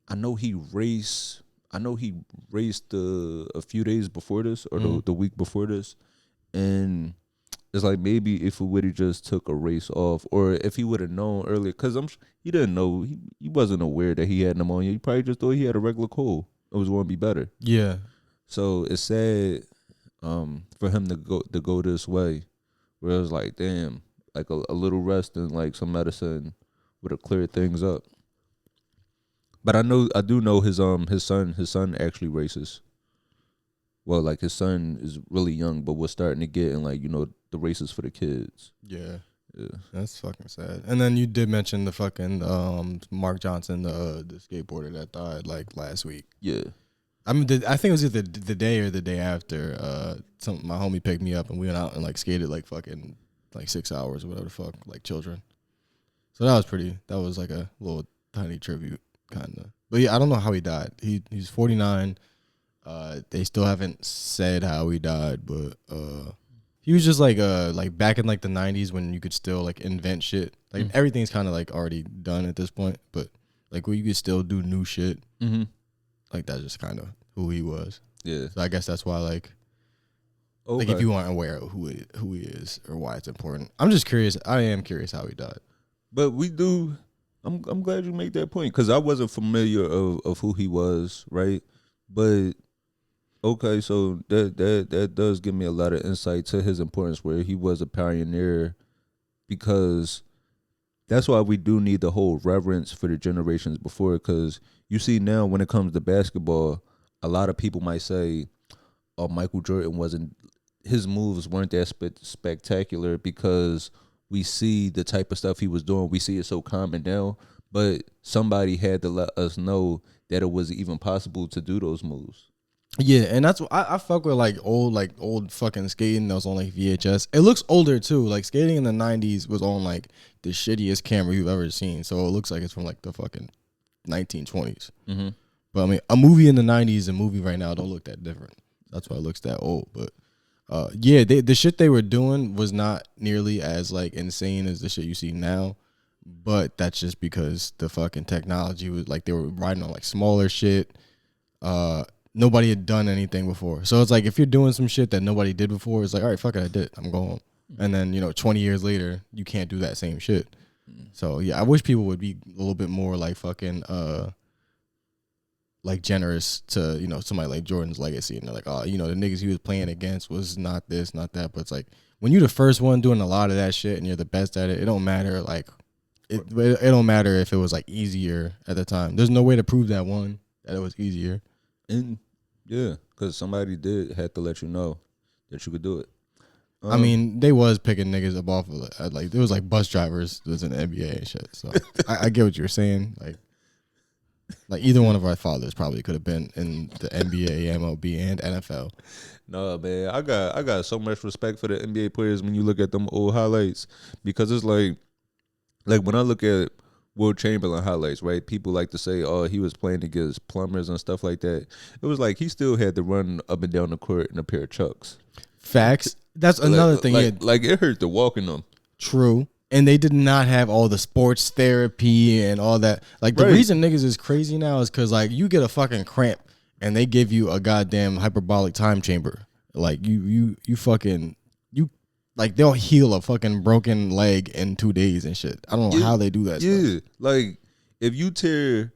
I know he raced a few days before this or the week before this, and it's like maybe if he would have just took a race off, or if he would have known earlier, because he didn't know, he wasn't aware that he had pneumonia. He probably just thought he had a regular cold. It was going to be better. Yeah. So it's sad for him to go this way, where it was like, damn, like a little rest and like some medicine would have cleared things up. But I do know his son actually races. Well, like his son is really young, but we're starting to get in like, the races for the kids. Yeah. That's fucking sad. And then you did mention the fucking Mark Johnson, the skateboarder that died like last week. Yeah. I mean, I think it was either the day or the day after. My homie picked me up and we went out and like skated like fucking like 6 hours or whatever the fuck, like children. So that was like a little tiny tribute kind of. But yeah, I don't know how he died. He's 49. They still haven't said how he died, but he was just like back in like the 90s when you could still like invent shit. Like everything's kind of like already done at this point, but like where you could still do new shit. Mm-hmm. Like that's just kind of who he was. Yeah. So I guess that's why like if you aren't aware of who he is or why it's important. I'm just curious. I am curious how he died. But we do. I'm glad you made that point because I wasn't familiar of who he was, right? But okay, so that does give me a lot of insight to his importance, where he was a pioneer, because that's why we do need the whole reverence for the generations before. Because you see now when it comes to basketball, a lot of people might say, "Oh, Michael Jordan his moves weren't that spectacular," because we see the type of stuff he was doing. We see it so common now, but somebody had to let us know that it was even possible to do those moves. Yeah, and that's what I fuck with like old fucking skating that was on like VHS. It looks older too. Like skating in the 90s was on like the shittiest camera you've ever seen. So it looks like it's from like the fucking 1920s. Mm-hmm. But I mean, a movie in the 90s and a movie right now don't look that different. That's why it looks that old. But yeah, the shit they were doing was not nearly as like insane as the shit you see now. But that's just because the fucking technology was like they were riding on like smaller shit. Nobody had done anything before. So it's like if you're doing some shit that nobody did before, it's like, all right, fuck it, I did it. I'm going home. And then, 20 years later, you can't do that same shit. So yeah, I wish people would be a little bit more like fucking like generous to, somebody like Jordan's legacy. And they're like, oh, the niggas he was playing against was not this, not that. But it's like when you're the first one doing a lot of that shit and you're the best at it, it don't matter like it don't matter if it was like easier at the time. There's no way to prove that it was easier. And yeah, because somebody had to let you know that you could do it. I mean, they was picking niggas up off of like there was like bus drivers that was in the NBA and shit. So I get what you're saying. Like either one of our fathers probably could have been in the NBA, MLB, and NFL. No, man, I got so much respect for the NBA players when you look at them old highlights, because it's like when I look at Will Chamberlain highlights, right? People like to say, oh, he was playing against plumbers and stuff like that. It was like he still had to run up and down the court in a pair of Chucks. Facts. That's another thing. Like it hurt to walk in them. True. And they did not have all the sports therapy and all that. Like the reason niggas is crazy now is because like you get a fucking cramp and they give you a goddamn hyperbolic time chamber. Like you fucking like they'll heal a fucking broken leg in 2 days and shit. I don't know how they do that. Yeah, stuff. Like if you tear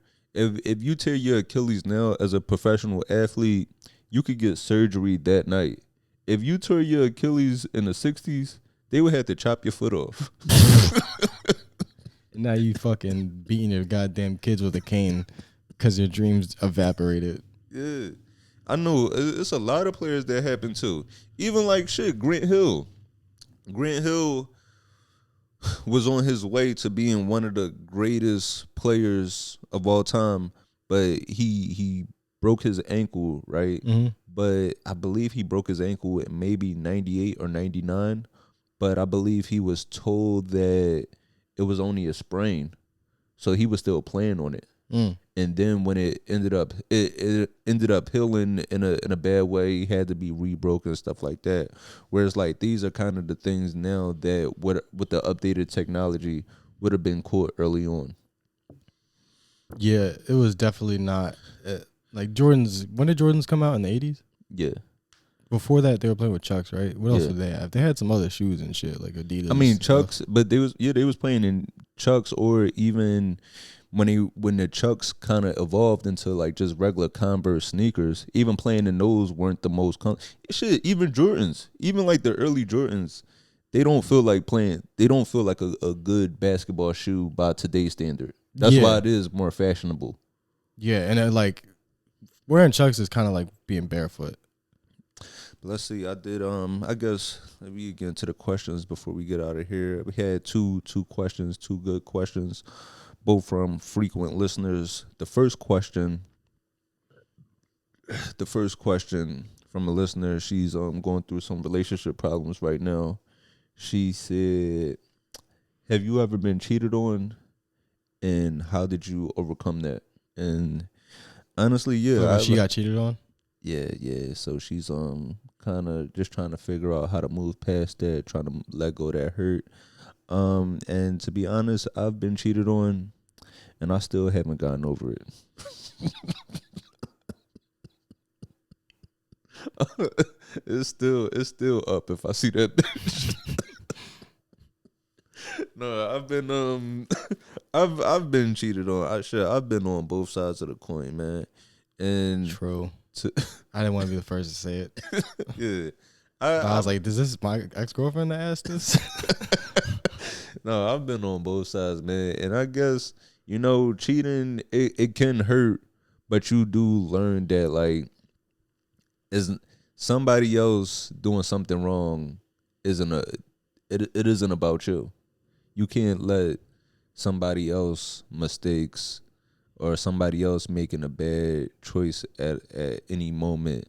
your Achilles now as a professional athlete, you could get surgery that night. If you tore your Achilles in the 60s, they would have to chop your foot off. Now you fucking beating your goddamn kids with a cane because your dreams evaporated. Yeah, I know. It's a lot of players that happen too. Even like shit, Grant Hill. Grant Hill was on his way to being one of the greatest players of all time, but he broke his ankle, right? Mm-hmm. But I believe he broke his ankle at maybe 98 or 99, but I believe he was told that it was only a sprain, so he was still playing on it. And then when it ended up healing in a bad way, he had to be rebroken and stuff like that. Whereas like these are kind of the things now that with the updated technology would have been caught early on. Yeah, it was definitely not like Jordans. When did Jordans come out in the 80s? Yeah. Before that, they were playing with Chucks, right? What else did they have? They had some other shoes and shit like Adidas. I mean Chucks, but they was playing in Chucks, or even when the Chucks kind of evolved into like just regular Converse sneakers, even playing in those weren't the most shit. Even Jordans, even like the early Jordans, they don't feel like playing. They don't feel like a good basketball shoe by today's standard. That's why it is more fashionable. Yeah, and like wearing Chucks is kind of like being barefoot. But let's see. I did. I guess let me get into the questions before we get out of here. We had two questions, two good questions, both from frequent listeners. The first question the first question from a listener. She's going through some relationship problems right now. She said, "Have you ever been cheated on, and how did you overcome that?" And honestly, yeah, she got cheated on. Yeah. So she's kind of just trying to figure out how to move past that, trying to let go of that hurt. And to be honest, I've been cheated on, and I still haven't gotten over it. It's still up if I see that bitch. No, I've been cheated on. I've been on both sides of the coin, man. And true. I didn't want to be the first to say it. Yeah. I was like, is this my ex-girlfriend that asked this? No, I've been on both sides, man. And I guess, cheating, it can hurt, but you do learn that, like, isn't somebody else doing something wrong it isn't about you. You can't let somebody else mistakes or somebody else making a bad choice at any moment.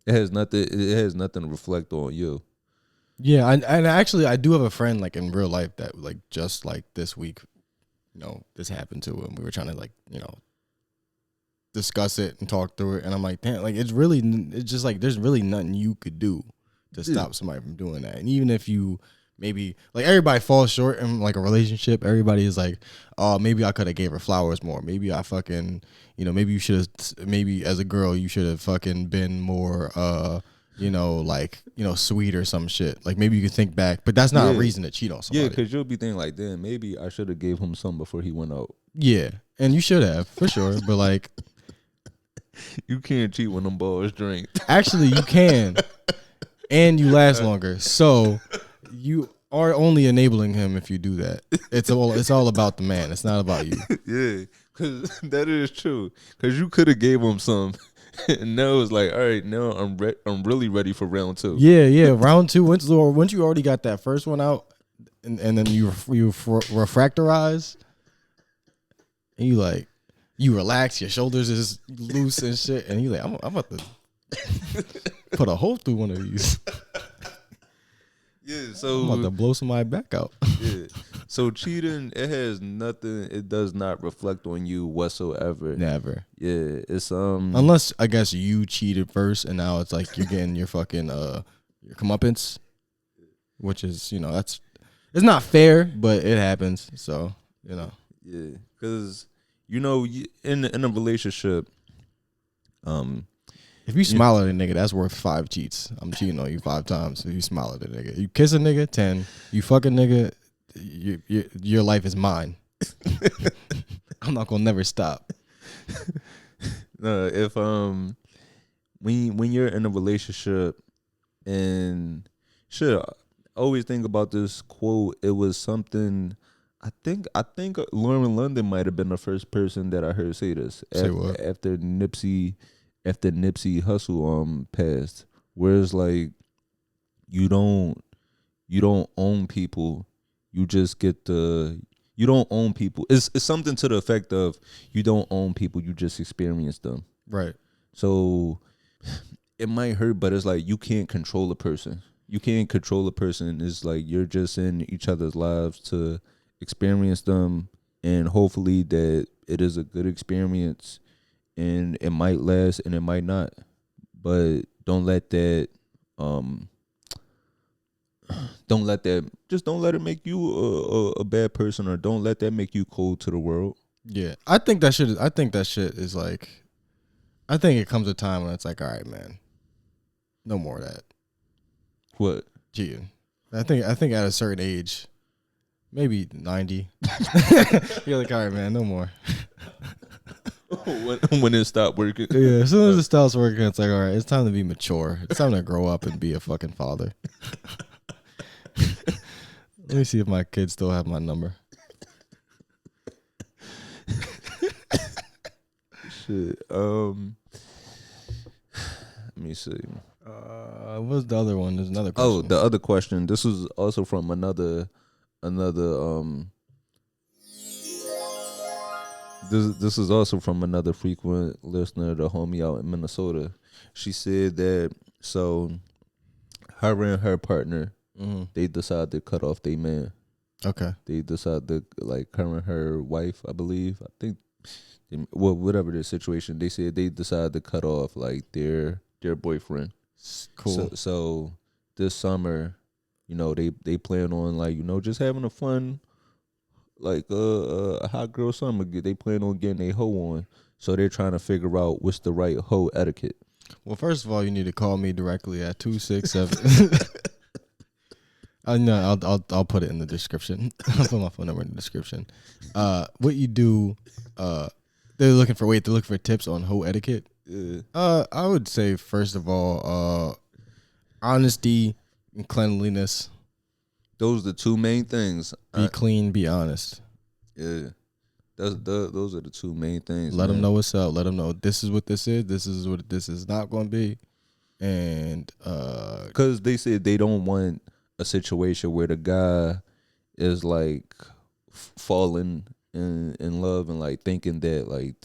It has nothing to reflect on you. Yeah, and actually I do have a friend like in real life that like just like this week, this happened to him. We were trying to like, discuss it and talk through it, and I'm like, damn, like it's just like there's really nothing you could do to stop somebody from doing that. And even if you maybe like everybody falls short in like a relationship, everybody is like, oh, maybe I could have gave her flowers more. Maybe I fucking, maybe you should have, maybe as a girl you should have fucking been more, sweet or some shit. Like maybe you can think back, but that's not a reason to cheat on somebody. Yeah, because you'll be thinking like, damn, maybe I should have gave him some before he went out. Yeah, and you should have for sure, but like. You can't cheat when them balls drink. Actually, you can, and you last longer. So you are only enabling him if you do that. It's all about the man. It's not about you. Yeah, because that is true. Because you could have gave him some, and now it's like, all right, now I'm really ready for round 2. Yeah. Round 2. Once you already got that first one out, and then you refractorize, and you like. You relax, your shoulders is loose and shit, and you like, I'm about to put a hole through one of these. Yeah, so I'm about to blow somebody back out. Yeah, so cheating, it does not reflect on you whatsoever. Never. Yeah, it's unless I guess you cheated first, and now it's like you're getting your fucking your comeuppance, which is it's not fair, but it happens. So yeah, because. In a relationship, if you smile at a nigga, that's worth 5 cheats. I'm cheating on you 5 times if you smile at a nigga. You kiss a nigga, 10. You fuck a nigga, your life is mine. I'm not gonna never stop. No, if when you're in a relationship and always think about this quote. It was something. I think Lauren London might have been the first person that I heard say this. After Nipsey Hussle passed. Whereas like you don't own people. You just get you don't own people. It's something to the effect of you don't own people, you just experience them. Right. So it might hurt, but it's like you can't control a person. You can't control a person. It's like you're just in each other's lives to experience them, and hopefully that it is a good experience, and it might last and it might not, but don't let it make you a bad person, or don't let that make you cold to the world. Yeah, I think that shit is like, I think it comes a time when it's like, all right, man, no more of that. What? Cheating. I think at a certain age, maybe 90. You're like, all right, man, no more. when it stopped working. Yeah, as soon as it stops working, it's like, all right, it's time to be mature. It's time to grow up and be a fucking father. Let me see if my kids still have my number. Shit. Let me see. What's the other one? There's another question. Oh, the other question. This was also from another This is also from another frequent listener, the homie out in Minnesota. She said that so her and her partner, they decided to cut off their man. Okay. They decided to, like, her and her wife, I believe. I think, well, whatever the situation, they said they decided to cut off, like, their boyfriend. Cool. So this summer, you know, they plan on, like, you know, just having a fun, like a hot girl summer. They plan on getting a hoe on. So they're trying to figure out what's the right hoe etiquette. Well, first of all, you need to call me directly at 267. No, I'll put it in the description. I'll put my phone number in the description. What you do? They're looking for tips on hoe etiquette. Yeah. I would say first of all, honesty and cleanliness. Those are the two main things. Be clean, be honest. Yeah. Those are the two main things. Let them know what's up. Let them know this is what this is. This is what this is not going to be. And because they said they don't want a situation where the guy is like falling in love and like thinking that like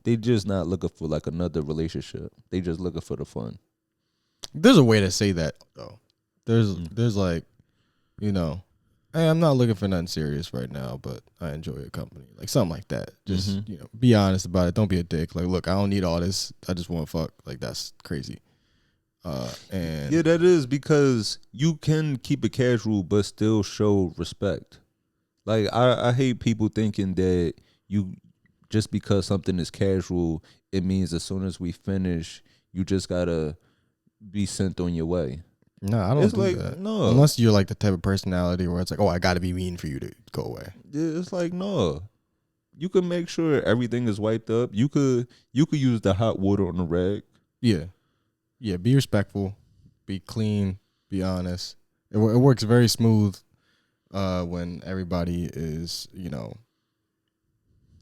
they just not looking for like another relationship. They just looking for the fun. There's a way to say that though. There's like, you know, hey, I'm not looking for nothing serious right now, but I enjoy your company. Like something like that. Just, you know, be honest about it. Don't be a dick. Like, look, I don't need all this. I just want to fuck. Like, that's crazy. And yeah, that is, because you can keep it casual but still show respect. Like, I hate people thinking that you, just because something is casual, it means as soon as we finish, you just gotta be sent on your way. No, I don't do that. No. Unless you're like the type of personality where it's like, oh, I got to be mean for you to go away. Yeah, it's like, no. You can make sure everything is wiped up. You could use the hot water on the rag. Yeah. Yeah, be respectful, be clean, be honest. It works very smooth when everybody is, you know,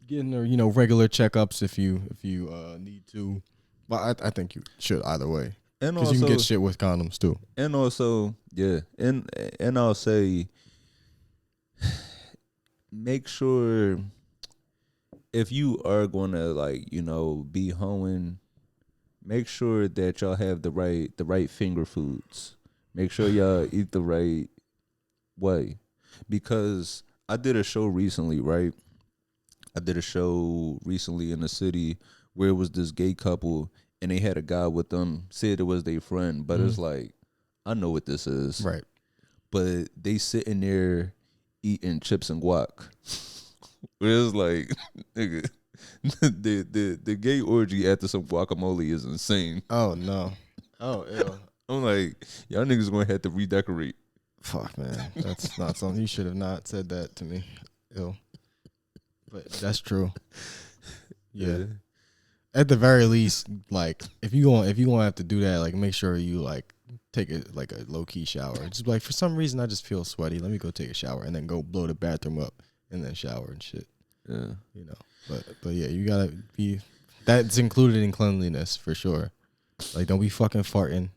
getting their, you know, regular checkups if you need to. But I think you should either way. Because you can get shit with condoms too. And also, yeah, and I'll say, make sure if you are going to, like, you know, be hoeing, make sure that y'all have the right finger foods. Make sure y'all eat the right way. Because I did a show recently, right? I did a show recently in the city where it was this gay couple, and they had a guy with them, said it was their friend, but it's like, I know what this is. Right. But they sitting there eating chips and guac. Where it's like, nigga, the gay orgy after some guacamole is insane. Oh, no. Oh, ew. I'm like, y'all niggas gonna have to redecorate. Fuck, man. That's not something. You should have not said that to me. Ew. But that's true. Yeah. At the very least, like, if you gonna have to do that, like, make sure you like take a low key shower. Just like, for some reason I just feel sweaty. Let me go take a shower and then go blow the bathroom up and then shower and shit. Yeah, you know. But yeah, you gotta be. That's included in cleanliness for sure. Like, don't be fucking farting.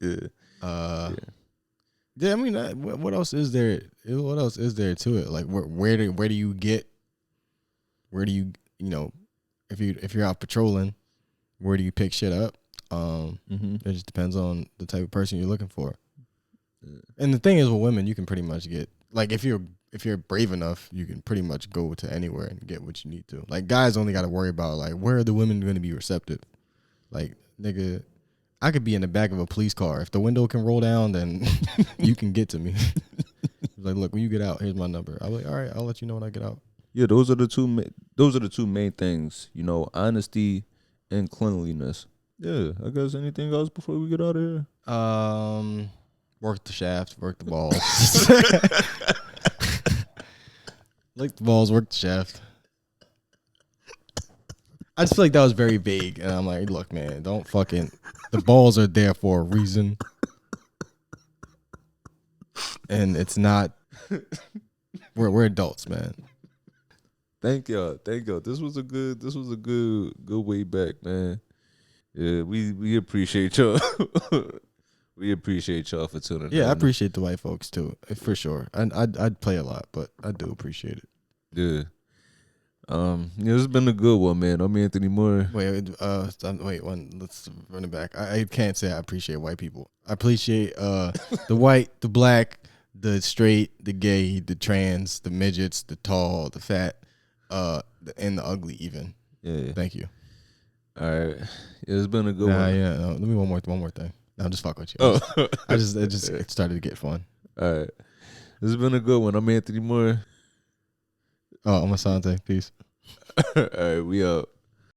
Yeah. Yeah. I mean, what else is there? What else is there to it? Like, where do you get? Where do you? You know, if you're out patrolling, where do you pick shit up? It just depends on the type of person you're looking for. Yeah. And the thing is, with women, you can pretty much get, like, if you're brave enough, you can pretty much go to anywhere and get what you need to. Like, guys only got to worry about, like, where are the women going to be receptive? Like, nigga, I could be in the back of a police car. If the window can roll down, then you can get to me. Like, look, when you get out, here's my number. I'll be like, all right, I'll let you know when I get out. Yeah, those are the two main things, you know, honesty and cleanliness. Yeah, I guess anything else before we get out of here? Work the shaft, work the balls. Lick the balls, work the shaft. I just feel like that was very vague, and I'm like, look, man, don't fucking. The balls are there for a reason, and it's not. We're adults, man. Thank y'all. This was a good way back, man. Yeah, we appreciate y'all. We appreciate y'all for tuning in. Yeah, I appreciate the white folks too, for sure. I'd play a lot, but I do appreciate it. Yeah. It's been a good one, man. I'm Anthony Moore. Let's run it back. I can't say I appreciate white people. I appreciate the white, the black, the straight, the gay, the trans, the midgets, the tall, the fat, and the ugly even. Yeah. Thank you. All right. It's been a good one. Yeah. No, let me one more thing. No, I'm just fuck with you. It started to get fun. All right. This has been a good one. I'm Anthony Moore. Oh, I'm Asante. Peace. All right, we out.